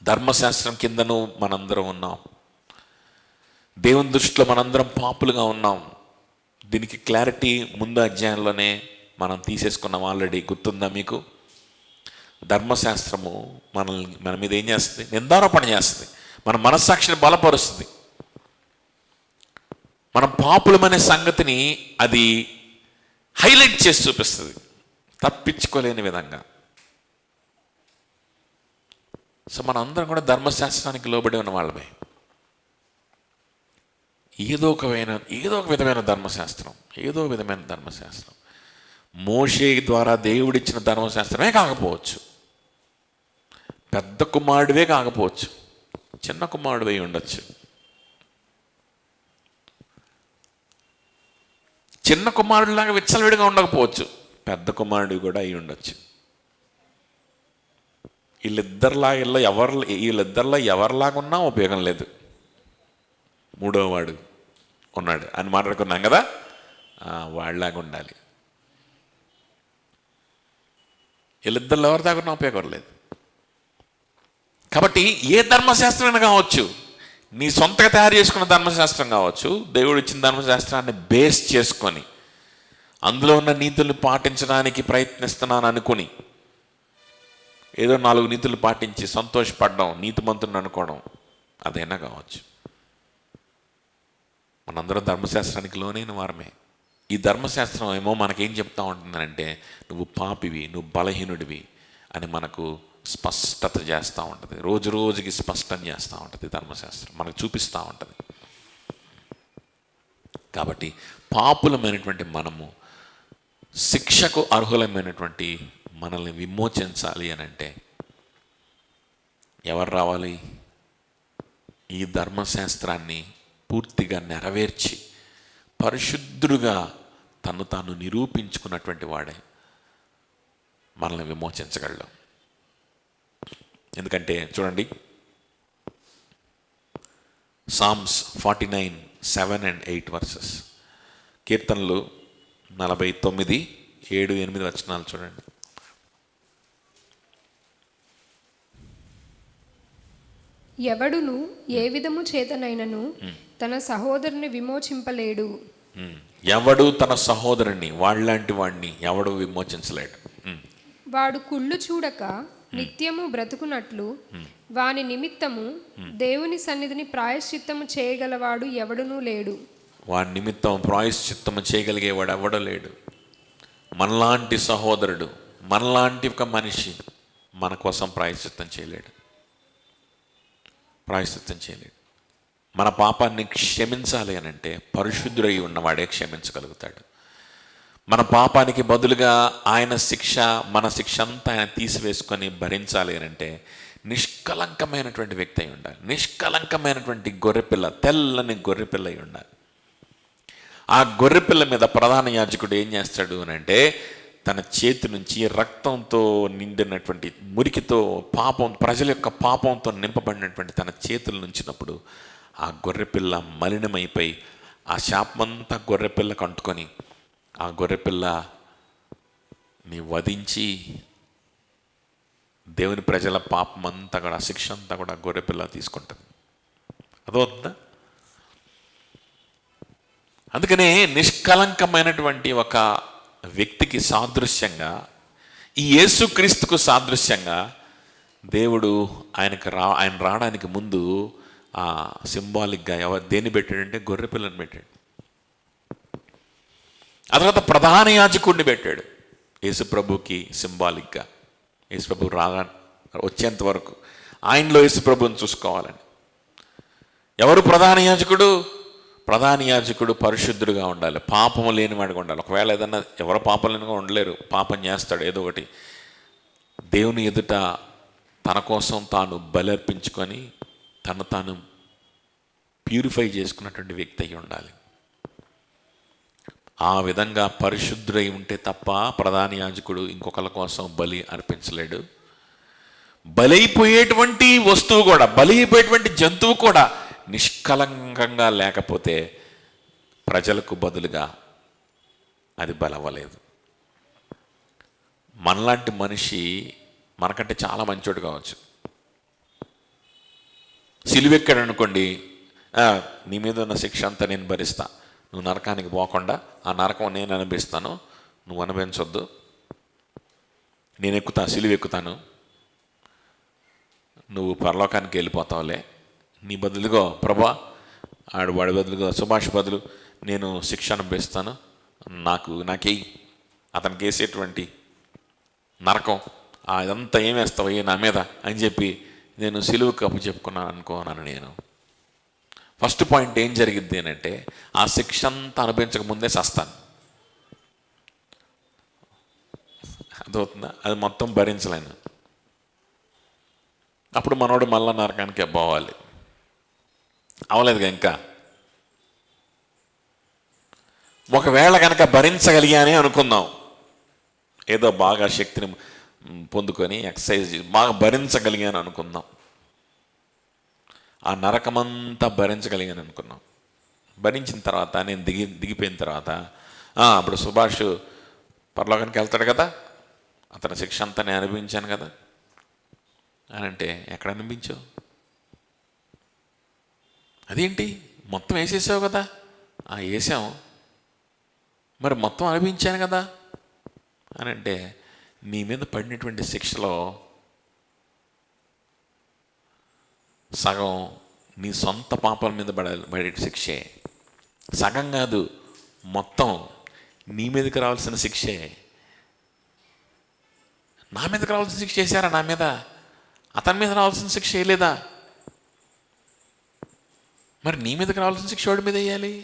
ధర్మశాస్త్రం కిందను మనందరం ఉన్నాం. దేవుని దృష్టిలో మనందరం పాపులుగా ఉన్నాం. దీనికి క్లారిటీ ముందు అధ్యాయంలోనే మనం తీసేసుకున్నాం ఆల్రెడీ. గుర్తుందా మీకు? ధర్మశాస్త్రము మన మీద ఏం చేస్తుంది? నిందారోపణ చేస్తుంది, మన మనస్సాక్షిని బలపరుస్తుంది. మనం పాపులమనే సంగతిని అది హైలైట్ చేసి చూపిస్తుంది తప్పించుకోలేని విధంగా. సో మనందరం కూడా ధర్మశాస్త్రానికి లోబడి ఉన్న వాళ్ళమే. ఏదో ఒక విధమైన ధర్మశాస్త్రం మోషే ద్వారా దేవుడిచ్చిన ధర్మశాస్త్రమే కాకపోవచ్చు, పెద్ద కుమారుడివే కాకపోవచ్చు, చిన్న కుమారుడివై ఉండొచ్చు. చిన్న కుమారుడిలాగా విచ్చలవిడిగా ఉండకపోవచ్చు, పెద్ద కుమారుడు కూడా అయి ఉండొచ్చు. వీళ్ళిద్దరిలో ఎవరిలాగా ఉన్నా ఉపయోగం లేదు. మూడో వాడు ఉన్నాడు అని మాట్లాడుకున్నాం కదా, వాళ్ళలాగా ఉండాలి. వీళ్ళిద్దరిలో ఎవరి దాకా ఉన్నా ఉపయోగం లేదు. కాబట్టి ఏ ధర్మశాస్త్రమైనా కావచ్చు, నీ సొంతగా తయారు చేసుకున్న ధర్మశాస్త్రం కావచ్చు, దేవుడు ఇచ్చిన ధర్మశాస్త్రాన్ని బేస్ చేసుకొని అందులో ఉన్న నీతులు పాటించడానికి ప్రయత్నిస్తున్నాను అనుకుని ఏదో 4 నీతులు పాటించి సంతోషపడడం, నీతిమంతుని అనుకోవడం, అదైనా కావచ్చు. మనందరం ధర్మశాస్త్రానికి లోనైన వారమే. ఈ ధర్మశాస్త్రం ఏమో మనకేం చెప్తా ఉంటుందంటే నువ్వు పాపివి, నువ్వు బలహీనుడివి అని మనకు స్పష్టత చేస్తూ ఉంటుంది. రోజు రోజుకి స్పష్టం చేస్తూ ఉంటుంది ధర్మశాస్త్రం, మనకు చూపిస్తూ ఉంటుంది. కాబట్టి పాపులమైనటువంటి మనము శిక్షకు అర్హులమైనటువంటి మనల్ని విమోచించాలి అని అంటే ఎవరు రావాలి? ఈ ధర్మశాస్త్రాన్ని పూర్తిగా నెరవేర్చి పరిశుద్ధుడుగా తను తాను నిరూపించుకున్నటువంటి వాడే మనల్ని విమోచించగలడు. ఎందుకంటే చూడండి, సామ్స్ 49, 7 and 8 వర్సెస్, కీర్తనలు 49, 7, 8 వచనాలు చూడండి. ఎవడును ఏ విధము చేతనైనను తన సహోదరుని విమోచింపలేడు. ఎవడు తన సహోదరుని, వాళ్ళలాంటి వాడిని ఎవడు విమోచించలేడు. వాడు కుళ్ళు చూడక నిత్యము బ్రతుకున్నట్లు వాని నిమిత్తము దేవుని సన్నిధిని ప్రాయశ్చిత్తము చేయగలవాడు ఎవడునూ లేడు. వాడి నిమిత్తం ప్రాయశ్చిత్తము చేయగలిగేవాడు ఎవడో లేడు. మనలాంటి సహోదరుడు, మనలాంటి ఒక మనిషి మన కోసం ప్రాయశ్చిత్తం చేయలేడు. మన పాపాన్ని క్షమించాలి అని అంటే పరిశుద్ధుడై ఉన్నవాడే క్షమించగలుగుతాడు. మన పాపానికి బదులుగా ఆయన శిక్ష, మన శిక్ష అంతా ఆయన తీసివేసుకొని భరించాలి అని అంటే నిష్కలంకమైనటువంటి వ్యక్తి అయి ఉండాలి. నిష్కలంకమైనటువంటి గొర్రెపిల్ల, తెల్లని గొర్రెపిల్ల అయి ఉండాలి. ఆ గొర్రెపిల్ల మీద ప్రధాన యాజకుడు ఏం చేస్తాడు అని అంటే తన చేతి నుంచి రక్తంతో నిండినటువంటి మురికితో, పాపం, ప్రజల యొక్క పాపంతో నింపబడినటువంటి తన చేతుల నుంచినప్పుడు ఆ గొర్రెపిల్ల మలినమైపోయి ఆ శాపమంతా గొర్రెపిల్లకు అంటుకొని ఆ గొర్రెపిల్లని వధించి దేవుని ప్రజల పాపం అంతా కూడా, శిక్ష అంతా కూడా గొర్రెపిల్ల తీసుకుంటుంది. అదవుతుందా? అందుకనే నిష్కలంకమైనటువంటి ఒక వ్యక్తికి సాదృశ్యంగా, ఈ యేసుక్రీస్తుకు సాదృశ్యంగా దేవుడు ఆయన రావడానికి ముందు ఆ సింబాలిక్గా దేన్ని పెట్టాడంటే గొర్రెపిల్లని పెట్టాడు. ఆ తర్వాత ప్రధాన యాజకుడిని పెట్టాడు యేసుప్రభుకి సింబాలిక్గా. యేసుప్రభు వచ్చేంత వరకు ఆయనలో యేసుప్రభుని చూసుకోవాలని. ఎవరు ప్రధాన యాజకుడు? ప్రధాన యాజకుడు పరిశుద్ధుడుగా ఉండాలి, పాపము లేనివాడిగా ఉండాలి. ఒకవేళ ఏదన్నా ఎవరు పాపం లేనిగా ఉండలేరు, పాపం చేస్తాడు ఏదో ఒకటి. దేవుని ఎదుట తన కోసం తాను బలర్పించుకొని తను తాను ప్యూరిఫై చేసుకున్నటువంటి వ్యక్తి అయి ఉండాలి. ఆ విధంగా పరిశుద్ధుడై ఉంటే తప్ప ప్రధాన యాజకుడు ఇంకొకరి కోసం బలి అర్పించలేడు. బలైపోయేటువంటి వస్తువు కూడా, బలైపోయేటువంటి జంతువు కూడా నిష్కలంకంగా లేకపోతే ప్రజలకు బదులుగా అది బలవ్వలేదు. మనలాంటి మనిషి మనకంటే చాలా మంచోడు కావచ్చు, సిలువెక్కాడు అనుకోండి, నీ మీద ఉన్న శిక్ష అంతా నేను భరిస్తా, నువ్వు నరకానికి పోకుండా ఆ నరకం నేను అనిపిస్తాను, నువ్వు అనుభవించొద్దు, నేను ఎక్కుతా, సిలువెక్కుతాను, నువ్వు పరలోకానికి వెళ్ళిపోతావులే, నీ బదులుగా ప్రభా వాడి బదులుగా సుభాష్ బదులు నేను శిక్ష అనుభవిస్తాను, నాకే అతనికి వేసేటువంటి నరకం అదంతా ఏం వేస్తావు నా మీద అని చెప్పి నేను సిలువకు అప్పు చెప్పుకున్నాను అనుకోనాను. నేను ఫస్ట్ పాయింట్ ఏం జరిగిద్ది అని అంటే ఆ శిక్ష అంతా అనుభవించక ముందే చస్తాను. అదవుతుందా? అది మొత్తం భరించలేను. అప్పుడు మనోడు మళ్ళా నరకానికి పోవాలి. అవలేదుగా ఇంకా. ఒకవేళ కనుక భరించగలిగానే అనుకుందాం, ఏదో బాగా శక్తిని పొందుకొని ఎక్సర్సైజ్ బాగా భరించగలిగాను అనుకుందాం, ఆ నరకమంతా భరించగలిగాను అనుకున్నాం. భరించిన తర్వాత నేను దిగిపోయిన తర్వాత అప్పుడు సుభాష్ పరలోకానికి వెళ్తాడు కదా, అతని శిక్ష అంతా నేను అనుభవించాను కదా అని అంటే, ఎక్కడ అనిపించావు? అదేంటి మొత్తం వేసేసావు కదా? వేసాం, మరి మొత్తం అనుభవించాను కదా అని అంటే, నీ మీద పడినటువంటి శిక్షలో సగం నీ సొంత పాపాల మీద పడే శిక్షే, సగం కాదు మొత్తం నీ మీదకి రావాల్సిన శిక్షే. నా మీదకి రావాల్సిన శిక్ష చేశారా? నా మీద, అతని మీద రావాల్సిన శిక్ష వేయలేదా? మరి నీ మీదకి రావాల్సిన శిక్ష వాడి మీద వేయాలి.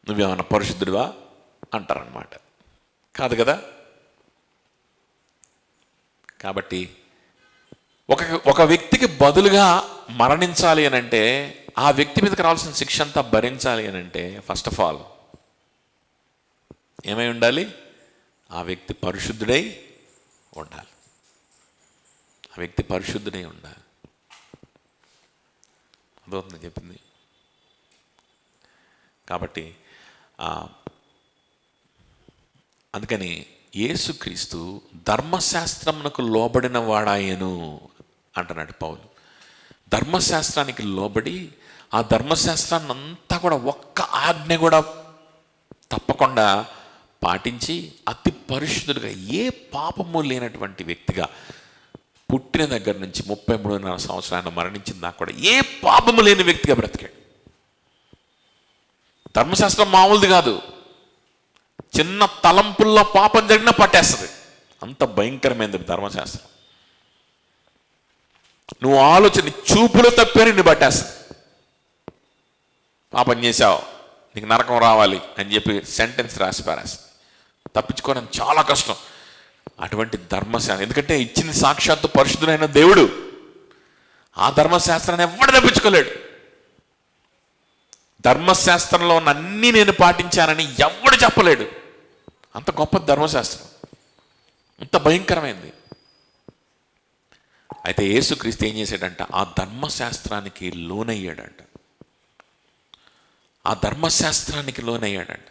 నువ్వేమన్నా పరిశుద్ధుడివా అంటారనమాట. కాదు కదా. కాబట్టి ఒక వ్యక్తికి బదులుగా మరణించాలి అని అంటే, ఆ వ్యక్తి మీదకి రావాల్సిన శిక్ష అంతా భరించాలి అని అంటే, ఫస్ట్ ఆఫ్ ఆల్ ఏమై ఉండాలి? ఆ వ్యక్తి పరిశుద్ధుడై ఉండాలి. ఆ వ్యక్తి పరిశుద్ధుడై ఉండాలి. అదవుతుంది చెప్పింది. కాబట్టి అందుకని యేసుక్రీస్తు ధర్మశాస్త్రమునకు లోబడిన వాడాయను అంటున్నాడు పౌలు. ధర్మశాస్త్రానికి లోబడి ఆ ధర్మశాస్త్రాన్ని అంతా కూడా ఒక్క ఆజ్ఞ కూడా తప్పకుండా పాటించి అతి పరిశుద్ధుడిగా, ఏ పాపము లేనటువంటి వ్యక్తిగా, పుట్టిన దగ్గర నుంచి 33.5 సంవత్సరాలు మరణించిన దాకా కూడా ఏ పాపము లేని వ్యక్తిగా బ్రతికాడు. ధర్మశాస్త్రం మామూలుది కాదు. చిన్న తలంపుల్లో పాపం జరిగినా పట్టేస్తుంది. అంత భయంకరమైనది ధర్మశాస్త్రం. నువ్వు ఆలోచన చూపులో తప్పని నిన్ను పట్టేస్తుంది. పాపం చేశావు, నీకు నరకం రావాలి అని చెప్పి సెంటెన్స్ రాసి పారేస్తుంది. తప్పించుకోవడం చాలా కష్టం అటువంటి ధర్మశాస్త్రం. ఎందుకంటే ఇచ్చింది సాక్షాత్తు పరిశుద్ధుడైన దేవుడు. ఆ ధర్మశాస్త్రాన్ని ఎవడు తప్పించుకోలేడు. ధర్మశాస్త్రంలో అన్నీ నేను పాటించానని ఎవడు చెప్పలేడు. అంత గొప్ప ధర్మశాస్త్రం, అంత భయంకరమైంది. అయితే యేసుక్రీస్తు ఏం చేశాడంట? ఆ ధర్మశాస్త్రానికి లోనయ్యాడంట. ఆ ధర్మశాస్త్రానికి లోనయ్యాడంట.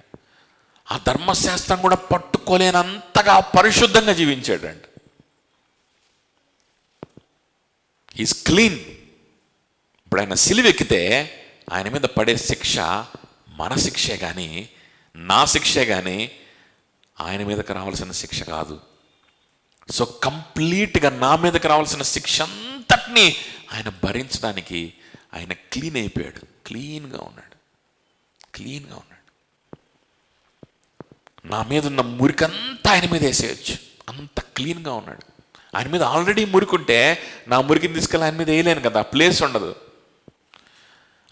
ఆ ధర్మశాస్త్రం కూడా పట్టుకోలేనంతగా పరిశుద్ధంగా జీవించాడంట. Is clean. ఇప్పుడు ఆయన సిలువెక్కితే ఆయన మీద పడే శిక్ష మన శిక్షే కానీ, నా శిక్షే కానీ ఆయన మీదకి రావాల్సిన శిక్ష కాదు. సో కంప్లీట్గా నా మీదకి రావాల్సిన శిక్ష అంతటినీ ఆయన భరించడానికి ఆయన క్లీన్ అయిపోయాడు. క్లీన్గా ఉన్నాడు. క్లీన్గా ఉన్నాడు. నా మీద ఉన్న మురికంతా ఆయన మీద వేసేయచ్చు. అంత క్లీన్గా ఉన్నాడు. ఆయన మీద ఆల్రెడీ మురికుంటే నా మురికిని తీసుకెళ్ళి ఆయన మీద వేయలేను కదా, ప్లేస్ ఉండదు.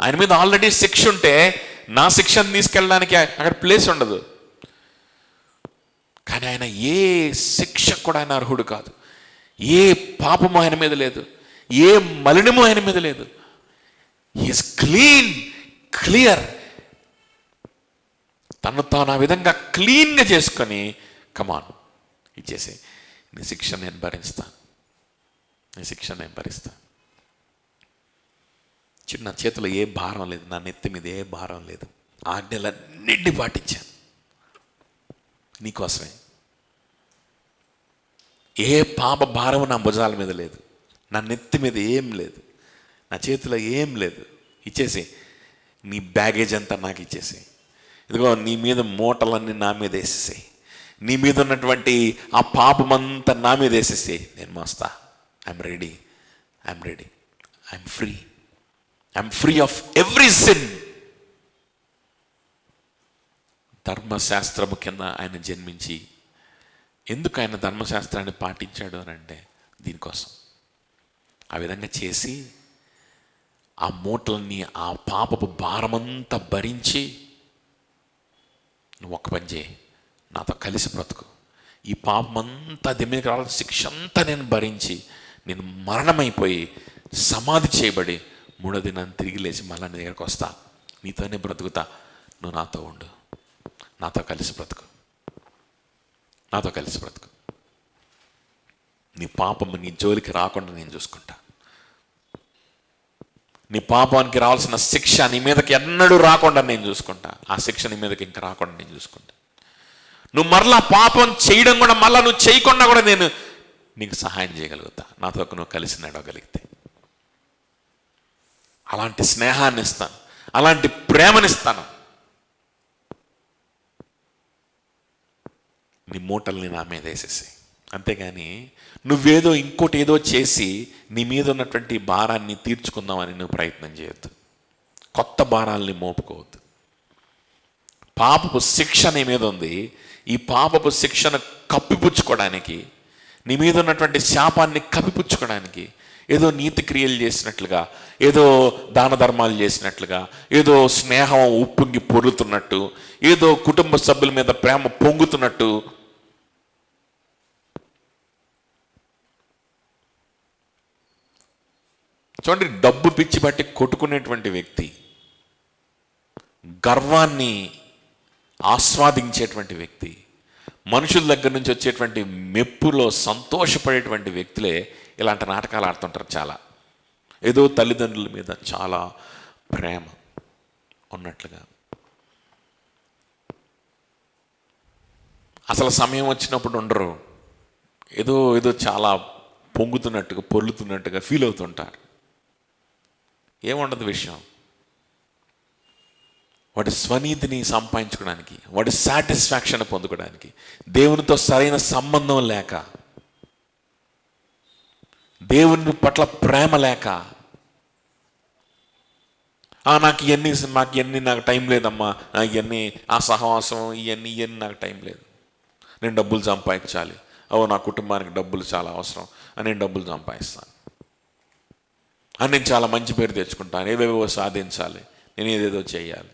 ఆయన మీద ఆల్రెడీ శిక్ష ఉంటే నా శిక్షను తీసుకెళ్ళడానికి అక్కడ ప్లేస్ ఉండదు. కానీ ఆయన ఏ శిక్ష కూడా ఆయన అర్హుడు కాదు. ఏ పాపము ఆయన మీద లేదు, ఏ మలినము ఆయన మీద లేదు. He's clean, clear. తను తాను ఆ విధంగా క్లీన్గా చేసుకొని కమాన్ ఇచ్చేసి, నీ శిక్ష నేను భరిస్తాను, నీ శిక్ష నేను భరిస్తాను. చిన్న చేతిలో ఏ భారం లేదు, నా నెత్తి మీద ఏ భారం లేదు. ఆజ్ఞలన్నింటినీ పాటించాను నీకోసమే. ఏ పాప భారం నా భుజాల మీద లేదు, నా నెత్తి మీద ఏం లేదు, నా చేతిలో ఏం లేదు. ఇచ్చేసి నీ బ్యాగేజ్ అంతా నాకు ఇచ్చేసి, ఇదిగో నీ మీద మూటలన్నీ నా మీద వేసేసాయి, నీ మీద ఉన్నటువంటి ఆ పాపమంతా నా మీద వేసేసాయి. నేను మోస్తా. I'm ready, I'm ready, I'm free, I'm free of every sin. ధర్మశాస్త్రము కింద ఆయన జన్మించి, ఎందుకు ఆయన ధర్మశాస్త్రాన్ని పాటించాడు అని అంటే దీనికోసం. ఆ విధంగా చేసి ఆ మూటలన్నీ, ఆ పాపపు భారమంతా భరించి, నువ్వు ఒక్క పని చేయి, నాతో కలిసి బ్రతుకు, ఈ పాపమంతా దిమ్మకి రావాల్సిన శిక్ష అంతా నేను భరించి, నేను మరణమైపోయి సమాధి చేయబడి 3వ దినాన్ని తిరిగి లేచి మళ్ళీ నీ దగ్గరకు వస్తా, నీతోనే బ్రతుకుతా, నువ్వు నాతో ఉండు, నాతో కలిసి బ్రతుకు, నాతో కలిసి బ్రతుకు. నీ పాపము నీ జోలికి రాకుండా నేను చూసుకుంటా. నీ పాపానికి రావాల్సిన శిక్ష నీ మీదకి ఎన్నడూ రాకుండా నేను చూసుకుంటా. ఆ శిక్ష నీ మీదకి ఇంకా రాకుండా నేను చూసుకుంటా. నువ్వు మరలా పాపం చేయడం కూడా మళ్ళీ నువ్వు చేయకుండా కూడా నేను నీకు సహాయం చేయగలుగుతా, నాతో నువ్వు కలిసి నడవగలిగితే. అలాంటి స్నేహాన్ని ఇస్తాను, అలాంటి ప్రేమనిస్తాను. నీ మూటల్ని నా మీద వేసేసి, అంతేగాని నువ్వేదో ఇంకోటి ఏదో చేసి నీ మీద ఉన్నటువంటి భారాన్ని తీర్చుకుందామని నువ్వు ప్రయత్నం చేయొద్దు. కొత్త భారాల్ని మోపుకోవద్దు. పాపపు శిక్ష నీ మీద ఉంది. ఈ పాపపు శిక్షను కప్పిపుచ్చుకోవడానికి, నీ మీద ఉన్నటువంటి శాపాన్ని కప్పిపుచ్చుకోవడానికి ఏదో నీతి క్రియలు చేసినట్లుగా, ఏదో దాన ధర్మాలు చేసినట్లుగా, ఏదో స్నేహం ఉప్పొంగి పొర్లుతున్నట్టు, ఏదో కుటుంబ సభ్యుల మీద ప్రేమ పొంగుతున్నట్టు చూడండి. డబ్బు పిచ్చి బట్టి కొట్టుకునేటువంటి వ్యక్తి, గర్వాన్ని ఆస్వాదించేటువంటి వ్యక్తి, మనుషుల దగ్గర నుంచి వచ్చేటువంటి మెప్పులో సంతోషపడేటువంటి వ్యక్తులే ఇలాంటి నాటకాలు ఆడుతుంటారు. చాలా ఏదో తల్లిదండ్రుల మీద చాలా ప్రేమ ఉన్నట్లుగా, అసలు సమయం వచ్చినప్పుడు ఉండరు, ఏదో ఏదో చాలా పొంగుతున్నట్టుగా పొర్లుతున్నట్టుగా ఫీల్ అవుతుంటారు. ఏముండదు విషయం. వాడి స్వనీతిని సంపాదించుకోవడానికి, వాడి సాటిస్ఫాక్షన్ పొందుకోవడానికి, దేవునితో సరైన సంబంధం లేక, దేవుని పట్ల ప్రేమ లేక, నాకు టైం లేదమ్మా, ఇవన్నీ ఆ సహవాసం ఇవన్నీ నాకు టైం లేదు, నేను డబ్బులు సంపాదించాలి, నా కుటుంబానికి డబ్బులు చాలా అవసరం అని నేను డబ్బులు సంపాదిస్తాను, అని నేను చాలా మంచి పేరు తెచ్చుకుంటాను, ఏవేవో సాధించాలి, నేను ఏదేదో చేయాలి,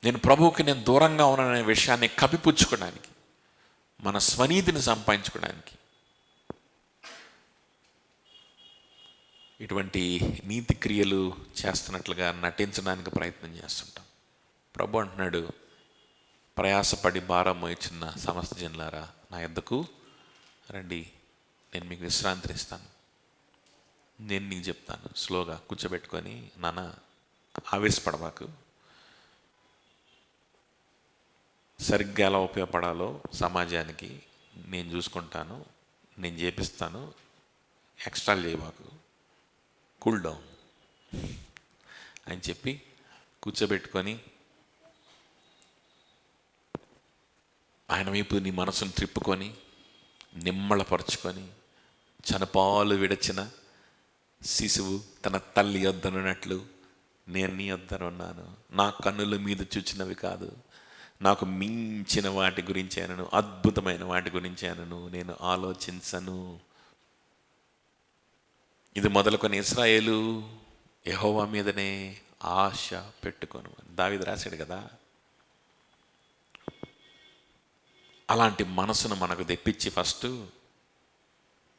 నేను ప్రభువుకి నేను దూరంగా ఉన్నాననే విషయాన్ని కప్పిపుచ్చుకోవడానికి, మన స్వనీతిని సంపాదించుకోవడానికి ఇటువంటి నీతి క్రియలు చేస్తున్నట్లుగా నటించడానికి ప్రయత్నం చేస్తుంటాం. ప్రభు అంటున్నాడు, ప్రయాసపడి భారం మోయుచున్న సమస్త జనులారా నా యొద్దకు రండి, నేను మీకు విశ్రాంతిని ఇస్తాను. నేను నీకు చెప్తాను, స్లోగా కూర్చోబెట్టుకొని, నాన్న ఆవేశపడబాకు, సరిగ్గా ఎలా ఉపయోగపడాలో సమాజానికి నేను చూసుకుంటాను, నేను చేపిస్తాను, ఎక్స్ట్రాలు చేయబాకు, కూల్ డౌన్ అని చెప్పి కూర్చోబెట్టుకొని ఆయన వైపు నీ మనసును త్రిప్పుకొని నిమ్మళపరుచుకొని, చనపాలు విడచిన శిశువు తన తల్లి యొద్దనున్నట్లు నేను నీ యొద్దనున్నాను, నా కన్నుల మీద చూచినవి కాదు, నాకు మించిన వాటి గురించేనను, అద్భుతమైన వాటి గురించేనను నేను ఆలోచించను. ఇది మొదలుకొని ఇశ్రాయేలు యెహోవా మీదనే ఆశ పెట్టుకొను దావీదు రాశాడు కదా. అలాంటి మనసును మనకు తెప్పించి ఫస్ట్,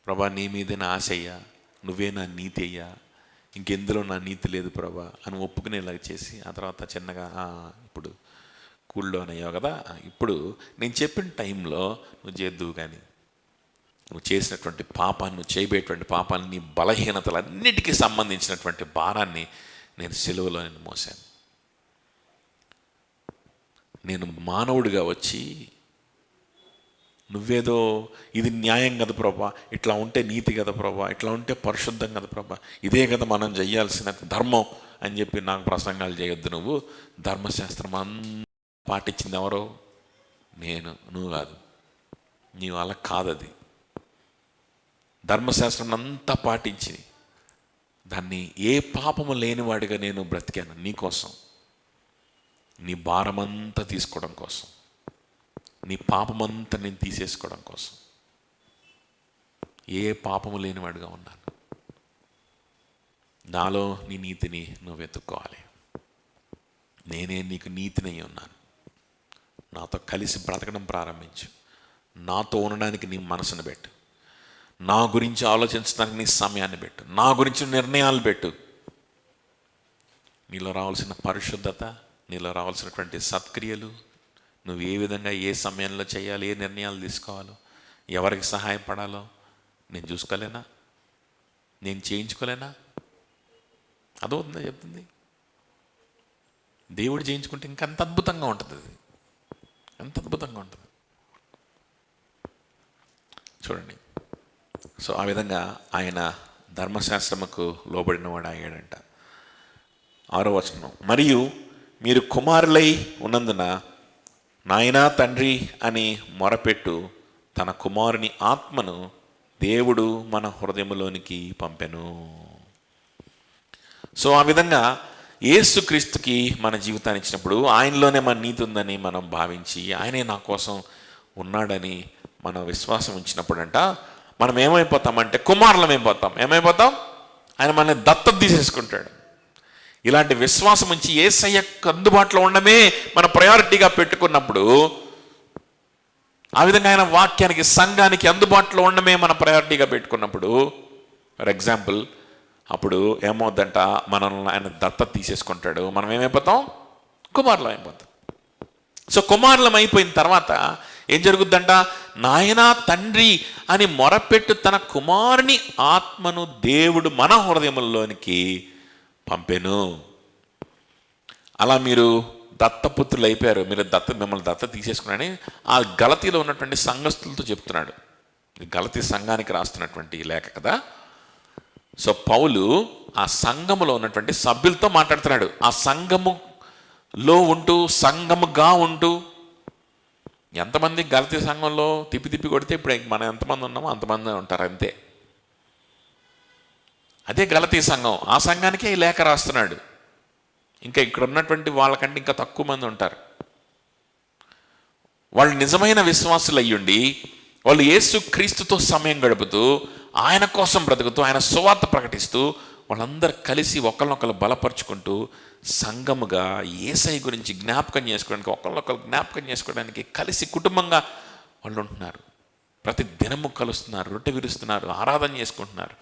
ప్రభా నీ మీదే నా ఆశ అయ్యా, నువ్వే నా నీతి అయ్యా, ఇంకెందులో నా నీతి లేదు ప్రభా అని ఒప్పుకునేలాగా చేసి, ఆ తర్వాత చిన్నగా ఇప్పుడు కూల్డౌన్ అయ్యావు కదా, ఇప్పుడు నేను చెప్పిన టైంలో నువ్వు చేద్దువు, కానీ నువ్వు చేసినటువంటి పాపాన్ని, నువ్వు చేయబోయేటువంటి పాపాన్ని, నీ బలహీనతలన్నిటికీ సంబంధించినటువంటి భారాన్ని నేను సిలువలో నేను మోసాను. నేను మానవుడిగా వచ్చి నువ్వేదో ఇది న్యాయం కదా ప్రభా, ఇట్లా ఉంటే నీతి కదా ప్రభా, ఇట్లా ఉంటే పరిశుద్ధం కదా ప్రభా, ఇదే కదా మనం చేయాల్సిన ధర్మం అని చెప్పి నాకు ప్రసంగాలు చేయొద్దు. నువ్వు ధర్మశాస్త్రం అంతా పాటించింది ఎవరో? నేను, నువ్వు కాదు. నీవు అలా కాదది. ధర్మశాస్త్రం అంతా పాటించి దాన్ని ఏ పాపము లేనివాడిగా నేను బ్రతికాను నీకోసం, నీ భారమంతా తీసుకోవడం కోసం, నీ పాపమంతా నేను తీసేసుకోవడం కోసం ఏ పాపము లేనివాడిగా ఉన్నాను. నాలో నీ నీతిని నువ్వు వెతుక్కోవాలి. నేనే నీకు నీతిని ఉన్నాను. నాతో కలిసి బ్రతకడం ప్రారంభించు. నాతో ఉండడానికి నీ మనసును పెట్టు. నా గురించి ఆలోచించడానికి నీ సమయాన్ని పెట్టు. నా గురించి నిర్ణయాలు పెట్టు. నీలో రావాల్సిన పరిశుద్ధత, నీలో రావాల్సినటువంటి సత్క్రియలు, నువ్వు ఏ విధంగా ఏ సమయంలో చేయాలి, ఏ నిర్ణయాలు తీసుకోవాలో, ఎవరికి సహాయపడాలో నేను చూసుకోలేనా? నేను చేయించుకోలేనా? అదవుతుందా చెప్తుంది. దేవుడు చేయించుకుంటే ఇంకంత అద్భుతంగా ఉంటుంది. అది ఎంత అద్భుతంగా ఉంటుంది చూడండి. సో ఆ విధంగా ఆయన ధర్మశాస్త్రముకు లోబడినవాడు అయ్యాడంట. 6వ వచనం, మరియు మీరు కుమారులై ఉన్నందున నాయనా తండ్రి అని మొరపెట్టు తన కుమారుని ఆత్మను దేవుడు మన హృదయములోనికి పంపెను. సో ఆ విధంగా యేసుక్రీస్తుకి మన జీవితాన్ని ఇచ్చినప్పుడు ఆయనలోనే మన నీతి ఉందని మనం భావించి, ఆయనే నా కోసం ఉన్నాడని మనం విశ్వాసం ఉంచినప్పుడంట మనం ఏమైపోతామంటే కుమారులం ఏమైపోతాం. ఆయన మనల్ని దత్తత తీసేసుకుంటాడు. ఇలాంటి విశ్వాసం ఉంచి యేసయ్యకు అందుబాటులో ఉండమే మన ప్రయారిటీగా పెట్టుకున్నప్పుడు, ఆ విధంగా ఆయన వాక్యానికి సంఘానికి అందుబాటులో ఉండమే మన ప్రయారిటీగా పెట్టుకున్నప్పుడు, ఫర్ ఎగ్జాంపుల్ అప్పుడు ఏమవుద్దంట, మనల్ని ఆయన దత్తత తీసేసుకుంటాడు. మనం ఏమైపోతాం, కుమారులం అయిపోతాం. సో కుమారులం అయిపోయిన తర్వాత ఏం జరుగుద్దంట, నాయనా తండ్రి అని మొరపెట్టు తన కుమారుని ఆత్మను దేవుడు మన హృదయముల్లోనికి పంపెను. అలా మీరు దత్తపుత్రులు అయిపోయారు, మీరు మిమ్మల్ని దత్త తీసేసుకున్నారని ఆ గలతీలో ఉన్నటువంటి సంఘస్థులతో చెప్తున్నాడు. గలతీ సంఘానికి రాస్తున్నటువంటి లేఖ కదా. సో పౌలు ఆ సంఘములో ఉన్నటువంటి సభ్యులతో మాట్లాడుతున్నాడు. ఆ సంఘములో ఉంటూ, సంఘముగా ఉంటూ, ఎంతమంది గలతీ సంఘంలో తిప్పి కొడితే ఇప్పుడు మనం ఎంతమంది ఉన్నామో అంతమంది ఉంటారు అంతే. అదే గలతీ సంఘం, ఆ సంఘానికే ఈ లేఖ రాస్తున్నాడు. ఇంకా ఇక్కడ ఉన్నటువంటి వాళ్ళకంటే ఇంకా తక్కువ మంది ఉంటారు. వాళ్ళు నిజమైన విశ్వాసులు అయ్యుండి, వాళ్ళు యేసు క్రీస్తుతో సమయం గడుపుతూ, ఆయన కోసం బ్రతుకుతూ, ఆయన సువార్త ప్రకటిస్తూ, వాళ్ళందరూ కలిసి ఒకరినొకరు బలపరుచుకుంటూ సంఘముగా యేసయ్య గురించి జ్ఞాపకం చేసుకోవడానికి, ఒకరినొకరు జ్ఞాపకం చేసుకోవడానికి కలిసి కుటుంబంగా వాళ్ళు ఉంటున్నారు. ప్రతి దినము కలుస్తున్నారు, రొట్టె విరుస్తున్నారు, ఆరాధన చేసుకుంటున్నారు,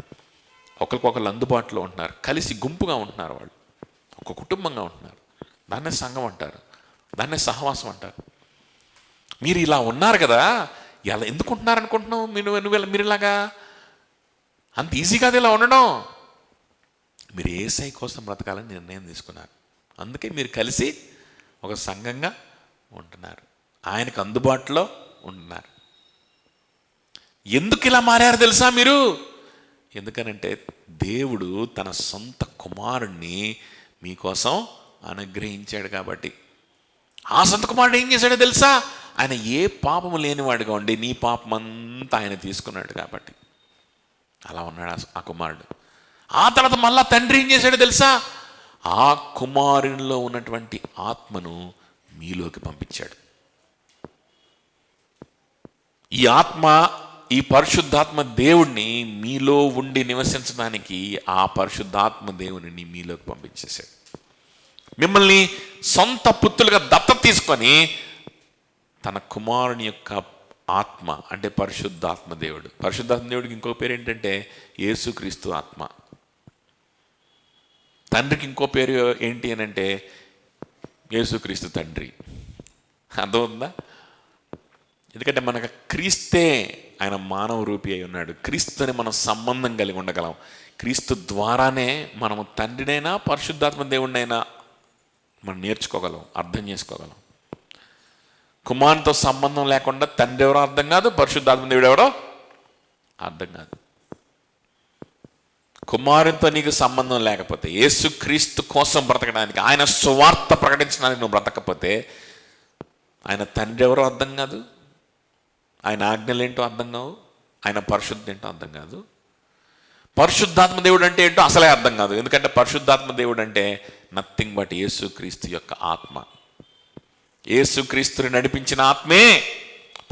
ఒకరికొకరు అందుబాటులో ఉంటున్నారు, కలిసి గుంపుగా ఉంటున్నారు, వాళ్ళు ఒక కుటుంబంగా ఉంటున్నారు. దాన్నే సంఘం అంటారు, దాన్నే సహవాసం అంటారు. మీరు ఇలా ఉన్నారు కదా, ఎలా ఎందుకు ఉంటున్నారు అనుకుంటున్నావు? మీరు ఇలాగా అంత ఈజీ కాదు ఇలా ఉండడం. మీరు యేసయ్య కోసం బ్రతకాలని నిర్ణయం తీసుకున్నారు, అందుకే మీరు కలిసి ఒక సంఘంగా ఉంటున్నారు, ఆయనకు అందుబాటులో ఉంటున్నారు. ఎందుకు ఇలా మారారు తెలుసా మీరు? ఎందుకనంటే దేవుడు తన సొంత కుమారుణ్ణి మీకోసం అనుగ్రహించాడు కాబట్టి. ఆ సొంత కుమారుడు ఏం చేశాడో తెలుసా? ఆయన ఏ పాపము లేనివాడుగా ఉండి నీ పాపం అంతా ఆయన తీసుకున్నాడు కాబట్టి అలా ఉన్నాడు ఆ కుమారుడు. ఆ తర్వాత మళ్ళా తండ్రి ఏం చేశాడో తెలుసా? ఆ కుమారునిలో ఉన్నటువంటి ఆత్మను మీలోకి పంపించాడు. ఈ ఆత్మ, ఈ పరిశుద్ధాత్మ దేవుణ్ణి మీలో ఉండి నివసించడానికి ఆ పరిశుద్ధాత్మ దేవుని మీలోకి పంపించేశాడు. మిమ్మల్ని సొంత పుత్రులుగా దత్తత తీసుకొని తన కుమారుని యొక్క ఆత్మ అంటే పరిశుద్ధాత్మ దేవుడు. పరిశుద్ధాత్మ దేవుడికి ఇంకో పేరు ఏంటంటే యేసుక్రీస్తు ఆత్మ. తండ్రికి ఇంకో పేరు ఏంటి అని అంటే యేసుక్రీస్తు తండ్రి. అర్థమవుతుందా? ఎందుకంటే మనకు క్రీస్తే ఆయన మానవ రూపి అయి ఉన్నాడు. క్రీస్తుని మనం సంబంధం కలిగి ఉండగలం. క్రీస్తు ద్వారానే మనము తండ్రినైనా పరిశుద్ధాత్మ దేవుడినైనా మనం నేర్చుకోగలం, అర్థం చేసుకోగలం. కుమారునితో సంబంధం లేకుండా తండ్రి ఎవరో అర్థం కాదు, పరిశుద్ధాత్మ దేవుడు ఎవరో అర్థం కాదు. కుమారునితో నీకు సంబంధం లేకపోతే, యేసుక్రీస్తు కోసం బ్రతకడానికి, ఆయన సువార్త ప్రకటించడానికి నువ్వు బ్రతకపోతే ఆయన తండ్రి ఎవరో అర్థం కాదు, ఆయన ఆజ్ఞలు ఏంటో అర్థం కావు, ఆయన పరిశుద్ధి ఏంటో అర్థం కాదు. పరిశుద్ధాత్మ దేవుడు అంటే ఏంటో అసలే అర్థం కాదు. ఎందుకంటే పరిశుద్ధాత్మ దేవుడు అంటే నథింగ్ బట్ యేసుక్రీస్తు యొక్క ఆత్మ. యేసుక్రీస్తుని నడిపించిన ఆత్మే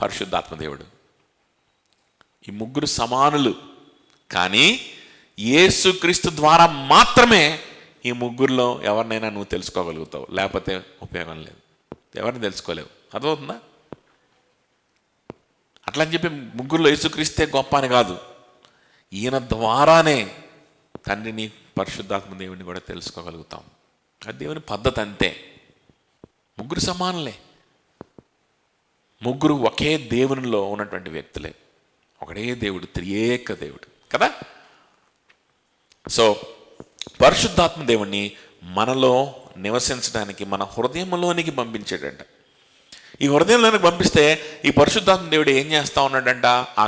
పరిశుద్ధాత్మ దేవుడు. ఈ ముగ్గురు సమానులు, కానీ యేసుక్రీస్తు ద్వారా మాత్రమే ఈ ముగ్గురులో ఎవరినైనా నువ్వు తెలుసుకోగలుగుతావు, లేకపోతే ఉపయోగం లేదు, ఎవరిని తెలుసుకోలేవు. అర్థమవుతుందా? అట్లా అని చెప్పి ముగ్గురులో యేసుక్రీస్తే గొప్ప అని కాదు, ఈయన ద్వారానే తండ్రిని పరిశుద్ధాత్మ దేవుడిని కూడా తెలుసుకోగలుగుతాం. అది దేవుని పద్ధతి అంతే. ముగ్గురు సమానులే, ముగ్గురు ఒకే దేవునిలో ఉన్నటువంటి వ్యక్తులే, ఒకడే దేవుడు, త్రియేక దేవుడు కదా. సో పరిశుద్ధాత్మ దేవుణ్ణి మనలో నివసించడానికి మన హృదయంలోనికి పంపించాడంట. ఈ హృదయంలోనికి పంపిస్తే ఈ పరిశుద్ధాత్మ దేవుడు ఏం చేస్తూ ఉన్నాడంట? ఆ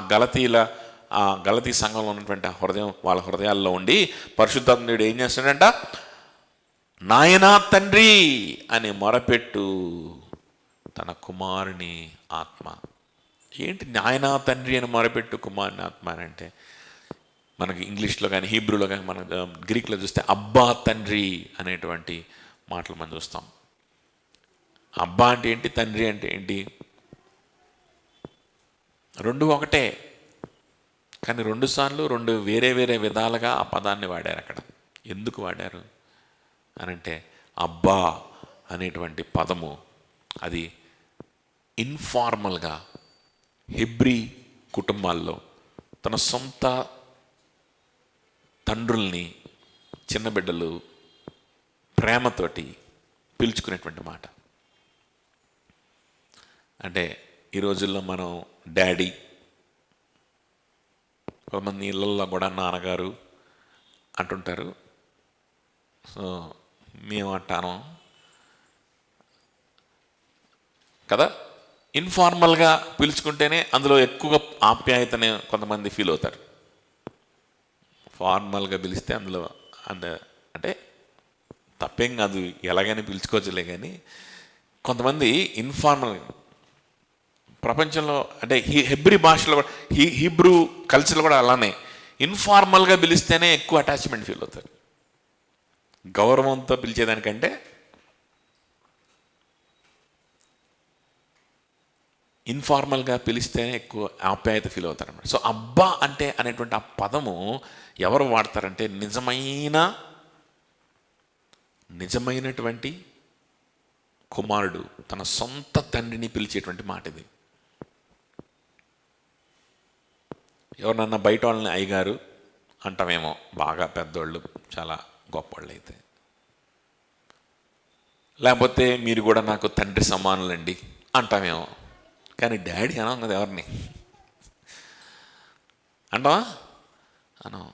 గలతీ సంఘంలో ఉన్నటువంటి హృదయం, వాళ్ళ హృదయాల్లో ఉండి పరిశుద్ధాత్మ దేవుడు ఏం చేస్తాడంట? నాయనా తండ్రి అని మొరపెట్టు తన కుమారుని ఆత్మ. ఏంటి నాయనా తండ్రి అని మొరపెట్టు కుమారుని ఆత్మ అని అంటే, మనకి ఇంగ్లీష్లో కానీ హీబ్రూలో కానీ మన గ్రీక్లో చూస్తే అబ్బా తండ్రి అనేటువంటి మాటలు మనం చూస్తాం. అబ్బా అంటే ఏంటి, తండ్రి అంటే ఏంటి? రెండు ఒకటే. కానీ 2 సార్లు 2 వేరే వేరే విధాలుగా ఆ పదాన్ని వాడారు అక్కడ. ఎందుకు వాడారు అనంటే, అబ్బా అనేటువంటి పదము అది ఇన్ఫార్మల్గా హెబ్రీ కుటుంబాల్లో తన సొంత తండ్రుల్ని చిన్న బిడ్డలు ప్రేమతోటి పిలుచుకునేటువంటి మాట. అంటే ఈ రోజుల్లో మనం డాడీ, కొంతమంది ఇళ్ళల్లో కూడా నాన్నగారు అంటుంటారు. సో మేము అంటాను కదా, ఇన్ఫార్మల్గా పిలుచుకుంటేనే అందులో ఎక్కువ ఆప్యాయతనే కొంతమంది ఫీల్ అవుతారు. ఫార్మల్గా పిలిస్తే అందులో అంటే తప్పేం కాదు, ఎలాగైనా పిలుచుకోవచ్చులే. కానీ కొంతమంది ఇన్ఫార్మల్, ప్రపంచంలో అంటే హెబ్రీ భాషలో కూడా, హీబ్రూ కల్చర్లో కూడా అలానే ఇన్ఫార్మల్గా పిలిస్తేనే ఎక్కువ అటాచ్మెంట్ ఫీల్ అవుతారు. గౌరవంతో పిలిచేదానికంటే ఇన్ఫార్మల్గా పిలిస్తేనే ఎక్కువ ఆప్యాయత ఫీల్ అవుతారు అన్నమాట. సో అబ్బా అంటే అనేటువంటి ఆ పదము ఎవరు వాడతారంటే నిజమైనటువంటి కుమారుడు తన సొంత తండ్రిని పిలిచేటువంటి మాట ఇది. ఎవరినన్నా బయట వాళ్ళని అయ్యగారు అంటామేమో, బాగా పెద్దోళ్ళు, చాలా గొప్పవాళ్ళు అయితే. లేకపోతే మీరు కూడా నాకు తండ్రి సమానులండి అంటామేమో. కానీ డాడీ అనం కదా ఎవరిని అంటావా? అనం.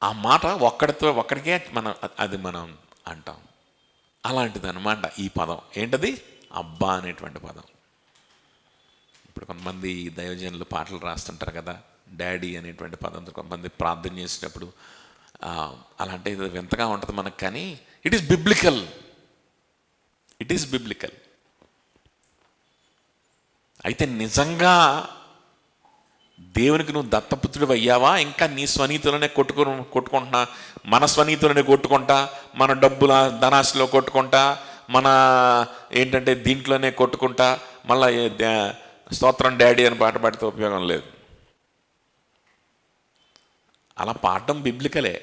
ఆ మాట ఒక్కడికే మనం అంటాం. అలాంటిది అనమాట ఈ పదం. ఏంటది? అబ్బా అనేటువంటి పదం. ఇప్పుడు కొంతమంది దైవజనులు పాటలు రాస్తుంటారు కదా, డాడీ అనేటువంటి పదంతో కొంతమంది ప్రార్థన చేసేటప్పుడు అలాంటి ఇది వింతగా ఉంటుంది మనకు. కానీ ఇట్ ఈస్ బిబ్లికల్. అయితే నిజంగా దేవునికి నువ్వు దత్తపుత్రుడు అయ్యావా, ఇంకా నీ స్వనీతిలోనే కొట్టుకుంటున్నా, మన స్వనీతిలోనే కొట్టుకుంటా, మన డబ్బుల ధనాశలో కొట్టుకుంటా, మన ఏంటంటే దీంట్లోనే కొట్టుకుంటా, మళ్ళీ స్తోత్రం డాడీ అని పాట పాడితే ఉపయోగం లేదు. అలా పాడడం బిబ్లికలే.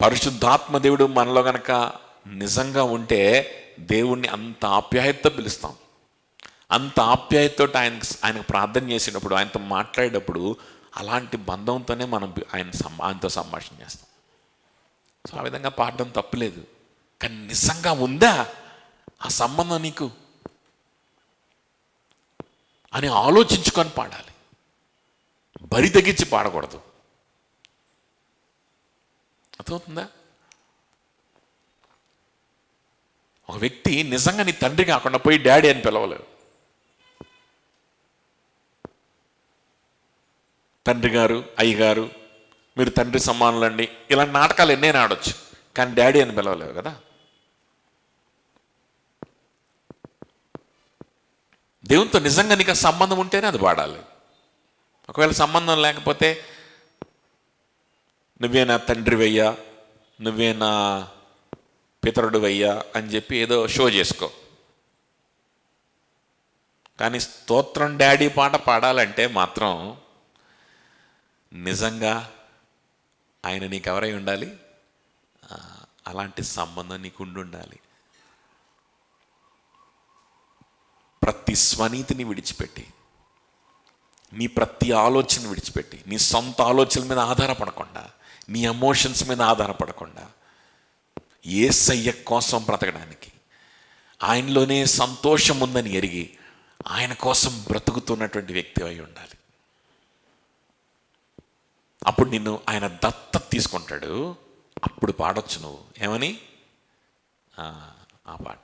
పరిశుద్ధాత్మ దేవుడు మనలో గనక నిజంగా ఉంటే దేవుణ్ణి అంత ఆప్యాయతతో పిలుస్తాం. అంత ఆప్యాయతతో ఆయనకు ప్రార్థన చేసినప్పుడు, ఆయనతో మాట్లాడేటప్పుడు అలాంటి బంధంతోనే మనం ఆయనతో సంభాషణ చేస్తాం. సో ఆ విధంగా పాడడం తప్పులేదు. కానీ నిజంగా ఉందా ఆ సంబంధం నీకు అని ఆలోచించుకొని పాడాలి. బరి తగ్గించి పాడకూడదు. అర్థమవుతుందా? ఒక వ్యక్తి నిజంగా నీ తండ్రి కాకుండా పోయి డాడీ అని పిలవలేవు. తండ్రి గారు, అయ్యగారు, మీరు తండ్రి సమానులండి, ఇలాంటి నాటకాలు ఎన్నైనా ఆడొచ్చు, కానీ డాడీ అని పిలవలేవు కదా. దేవునితో నిజంగా నీకు ఆ సంబంధం ఉంటేనే అది పాడాలి. ఒకవేళ సంబంధం లేకపోతే నువ్వే నా తండ్రి వెయ్యా, నువ్వే నా పితరుడు వెయ్యా అని చెప్పి ఏదో షో చేసుకో. కానీ స్తోత్రం డాడీ పాట పాడాలంటే మాత్రం నిజంగా ఆయన నీకు ఎవరై ఉండాలి? అలాంటి సంబంధం నీకు ఉండాలి. ప్రతి స్వనీతిని విడిచిపెట్టి, నీ ప్రతి ఆలోచన విడిచిపెట్టి, నీ సొంత ఆలోచనల మీద ఆధారపడకుండా, నీ ఎమోషన్స్ మీద ఆధారపడకుండా యేసయ్య కోసం బ్రతకడానికి, ఆయనలోనే సంతోషం ఉందని ఎరిగి ఆయన కోసం బ్రతుకుతున్నటువంటి వ్యక్తి అయి ఉండాలి. అప్పుడు నిన్ను ఆయన దత్తత తీసుకుంటాడు. అప్పుడు పాడొచ్చు నువ్వు ఏమని ఆ పాట.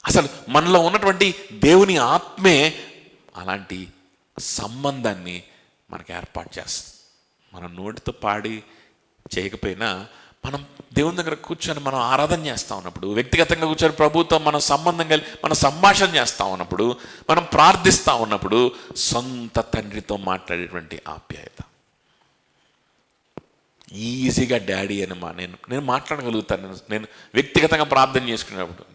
అసలు మనలో ఉన్నటువంటి దేవుని ఆత్మే అలాంటి సంబంధాన్ని మనకు ఏర్పాటు చేస్తుంది. మనం నోటితో పాడి చేయకపోయినా మనం దేవుని దగ్గర కూర్చొని మనం ఆరాధన చేస్తూ ఉన్నప్పుడు, వ్యక్తిగతంగా కూర్చొని ప్రభుతో మనం సంబంధం కలిగి మనం సంభాషణ చేస్తూ ఉన్నప్పుడు, మనం ప్రార్థిస్తూ ఉన్నప్పుడు సొంత తండ్రితో మాట్లాడేటువంటి ఆప్యాయత, ఈజీగా డాడీ అని నేను మాట్లాడగలుగుతాను. నేను వ్యక్తిగతంగా ప్రార్థన చేసుకునేటప్పుడు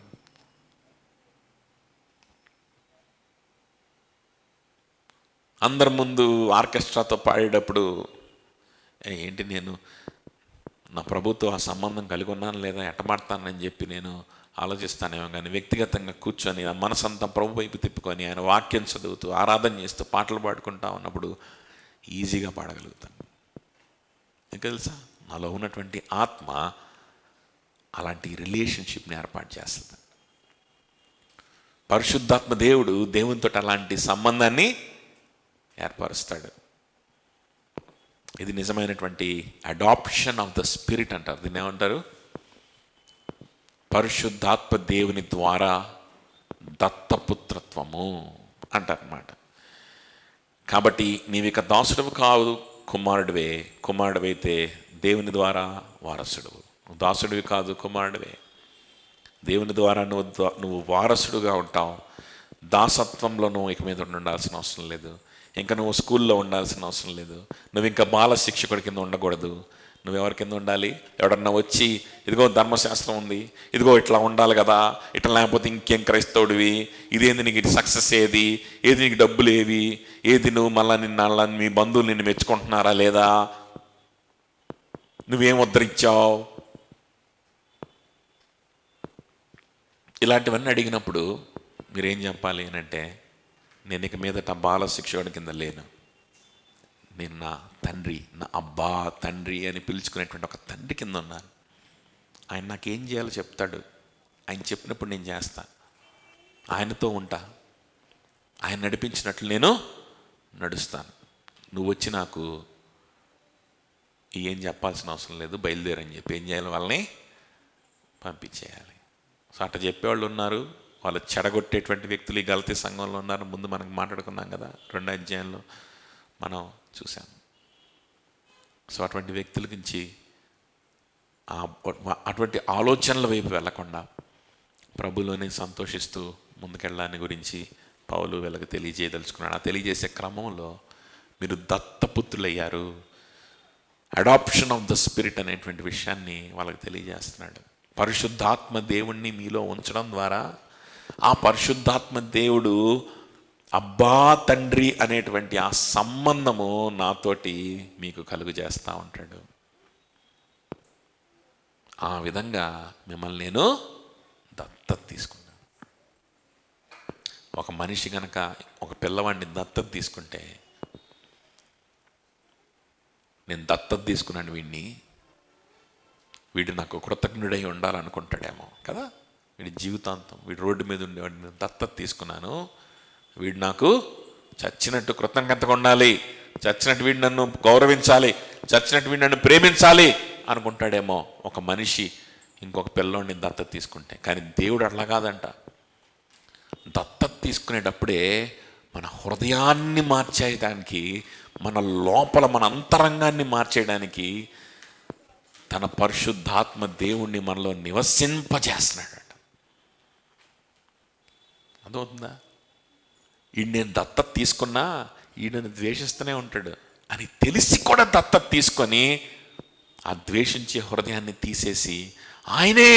అందరి ముందు ఆర్కెస్ట్రాతో పాడేటప్పుడు ఏంటి నేను నా ప్రభుతో ఆ సంబంధం కలిగి ఉన్నాను లేదా ఎట్టమాడతానని చెప్పి నేను ఆలోచిస్తానేమో, కానీ వ్యక్తిగతంగా కూర్చొని ఆ మనసంతా ప్రభు వైపు తిప్పుకొని ఆయన వాక్యం చదువుతూ ఆరాధన చేస్తూ పాటలు పాడుకుంటా ఉన్నప్పుడు ఈజీగా పాడగలుగుతాను. మీకు తెలుసా, నాలో ఉన్నటువంటి ఆత్మ అలాంటి రిలేషన్షిప్ని ఏర్పాటు చేస్తుంది. పరిశుద్ధాత్మ దేవుడు దేవునితో అలాంటి సంబంధాన్ని ఏర్పరుస్తాడు. ఇది నిజమైనటువంటి అడాప్షన్ ఆఫ్ ద స్పిరిట్ అంటారు. దీన్ని ఏమంటారు? పరిశుద్ధాత్మ దేవుని ద్వారా దత్తపుత్రత్వము అంటారన్నమాట. కాబట్టి నీవిక దాసుడు కాదు కుమారుడివే, కుమారుడివైతే దేవుని ద్వారా వారసుడు. నువ్వు దాసుడివి కాదు, కుమారుడివే. దేవుని ద్వారా నువ్వు వారసుడుగా ఉంటావు. దాసత్వంలో నువ్వు ఇక మీద ఉండాల్సిన అవసరం లేదు. ఇంకా నువ్వు స్కూల్లో ఉండాల్సిన అవసరం లేదు. నువ్వు ఇంకా బాల శిక్షకుడి కింద ఉండకూడదు. నువ్వెవరి కింద ఉండాలి? ఎవడన్నా వచ్చి ఇదిగో ధర్మశాస్త్రం ఉంది, ఇదిగో ఇట్లా ఉండాలి కదా, ఇట్లా లేకపోతే ఇంకేం క్రైస్తవుడివి, ఇదేంది నీకు సక్సెస్, ఏది నీకు డబ్బులు ఏవి, ఏది నువ్వు మళ్ళీ మీ బంధువులు నిన్ను మెచ్చుకుంటున్నారా లేదా, నువ్వేం ఉద్ధరించావు, ఇలాంటివన్నీ అడిగినప్పుడు మీరేం చెప్పాలి అని అంటే, నేను ఇక మీదట బాల శిక్షకుడి కింద లేను, నేను నా తండ్రి, నా అబ్బా తండ్రి అని పిలుచుకునేటువంటి ఒక తండ్రి కింద ఉన్నాను. ఆయన నాకేం చేయాలో చెప్తాడు, ఆయన చెప్పినప్పుడు నేను చేస్తా, ఆయనతో ఉంటా, ఆయన నడిపించినట్లు నేను నడుస్తాను. నువ్వు వచ్చి నాకు ఏం చెప్పాల్సిన అవసరం లేదు, బయలుదేరని చెప్పి ఏం చేయాలి, వాళ్ళని పంపించేయాలి. సో అట్లా చెప్పేవాళ్ళు ఉన్నారు, వాళ్ళు చెడగొట్టేటువంటి వ్యక్తులు ఈ గలతీ సంఘంలో ఉన్నారు. ముందు మనకు మాట్లాడుకున్నాం కదా, 2వ అధ్యాయంలో మనం చూసాం. సో అటువంటి వ్యక్తుల నుంచి అటువంటి ఆలోచనల వైపు వెళ్లకుండా ప్రభులోనే సంతోషిస్తూ ముందుకెళ్ళడాన్ని గురించి పౌలు వీళ్ళకి తెలియజేయదలుచుకున్నాడు. ఆ తెలియజేసే క్రమంలో మీరు దత్తపుత్రులయ్యారు, అడాప్షన్ ఆఫ్ ద స్పిరిట్ అనేటువంటి విషయాన్ని వాళ్ళకి తెలియజేస్తున్నాడు. పరిశుద్ధాత్మ దేవుణ్ణి మీలో ఉంచడం ద్వారా ఆ పరిశుద్ధాత్మ దేవుడు అబ్బా తండ్రి అనేటువంటి ఆ సంబంధము నాతోటి మీకు కలుగు చేస్తూ ఉంటాడు. ఆ విధంగా మిమ్మల్ని నేను దత్తత తీసుకున్నాను. ఒక మనిషి కనుక ఒక పిల్లవాడిని దత్తత తీసుకుంటే, నేను దత్తత తీసుకున్నాను వీడు నాకు కృతజ్ఞుడై ఉండాలనుకుంటాడేమో కదా. వీడి జీవితాంతం వీడు రోడ్డు మీద ఉండేవాడిని నేను దత్తత తీసుకున్నాను, వీడు నాకు చచ్చినట్టు కృతజ్ఞతగా ఉండాలి, చచ్చినట్టు వీడు నన్ను గౌరవించాలి, చచ్చినట్టు వీడు నన్ను ప్రేమించాలి అనుకుంటాడేమో ఒక మనిషి ఇంకొక పిల్లోడిని దత్తత తీసుకుంటే. కానీ దేవుడు అట్లా కాదంట. దత్తత తీసుకునేటప్పుడే మన హృదయాన్ని మార్చేయడానికి, మన లోపల మన అంతరంగాన్ని మార్చేయడానికి తన పరిశుద్ధాత్మ దేవుణ్ణి మనలో నివసింపజేస్తున్నాడట. అర్థమవుతుందా? ఈ నేను దత్తత తీసుకున్నా ఈయనను ద్వేషిస్తూనే ఉంటాడు అని తెలిసి కూడా దత్తత తీసుకొని ఆ ద్వేషించే హృదయాన్ని తీసేసి ఆయనే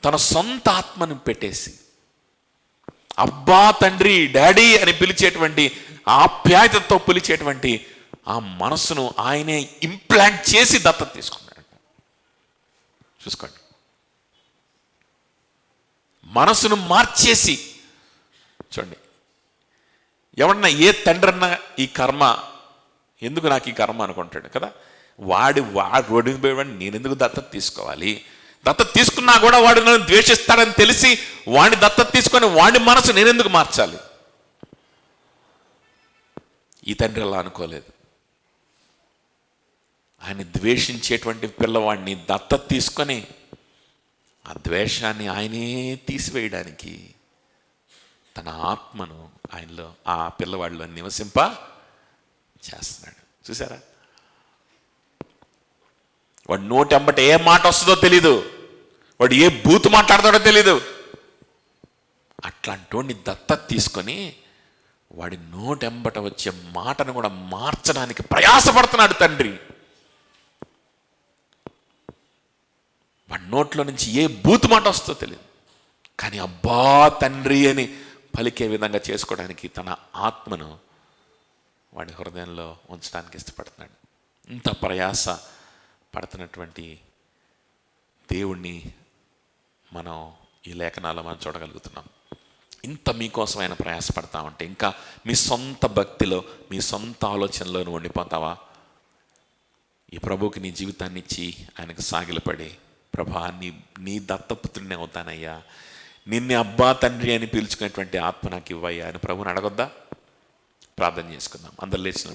తన సొంత ఆత్మను పెట్టేసి అబ్బా తండ్రి డాడీ అని పిలిచేటువంటి ఆప్యాయతతో పిలిచేటువంటి ఆ మనసును ఆయనే ఇంప్లాంట్ చేసి దత్తత తీసుకున్నాడు. చూసుకోండి, మనసును మార్చేసి. చూడండి, ఎవరన్నా ఏ తండ్రి అన్నా ఈ కర్మ ఎందుకు నాకు ఈ కర్మ అనుకుంటాడు కదా. వాడు రోడ్డుకి పోయేవాడిని నేను ఎందుకు దత్తత తీసుకోవాలి, దత్తత తీసుకున్నా కూడా వాడు నన్ను ద్వేషిస్తాడని తెలిసి వాడిని దత్తత తీసుకొని వాడి మనసు నేనెందుకు మార్చాలి. ఈ తండ్రి అలా అనుకోలేదు. ఆయన ద్వేషించేటువంటి పిల్లవాడిని దత్తత తీసుకొని ఆ ద్వేషాన్ని ఆయనే తీసివేయడానికి తన ఆత్మను ఆయనలో ఆ పిల్లవాడిలో నివసింప చేస్తున్నాడు. చూసారా, వాడు నోటెంబట ఏ మాట వస్తుందో తెలీదు, వాడు ఏ బూతు మాట్లాడతాడో తెలీదు. అట్లాంటి వాడిని దత్తత తీసుకొని వాడి నోటెంబట వచ్చే మాటను కూడా మార్చడానికి ప్రయాసపడుతున్నాడు తండ్రి. వాడి నోట్లో నుంచి ఏ బూతు మాట వస్తుందో తెలియదు, కానీ అబ్బా తండ్రి అని పలికే విధంగా చేసుకోవడానికి తన ఆత్మను వాడి హృదయంలో ఉంచడానికి ఇష్టపడుతున్నాడు. ఇంత ప్రయాస పడుతున్నటువంటి దేవుణ్ణి మనం ఈ లేఖనాల్లో మనం చూడగలుగుతున్నాం. ఇంత మీకోసం ఆయన ప్రయాసపడతామంటే ఇంకా మీ సొంత భక్తిలో, మీ సొంత ఆలోచనలో నువ్వు ఉండిపోతావా? ఈ ప్రభువుకి నీ జీవితాన్ని ఇచ్చి ఆయనకు సాగిలపడి, ప్రభా నీ దత్తపుత్రుడిని అవుతానయ్యా, నిన్ను అబ్బా తండ్రి అని పిలుచుకునేటువంటి ఆత్మ నాకు ఇవ్వయ్యా అని ప్రభుని అడగొద్దా? ప్రార్థన చేసుకుందాం. అందరు లేచిన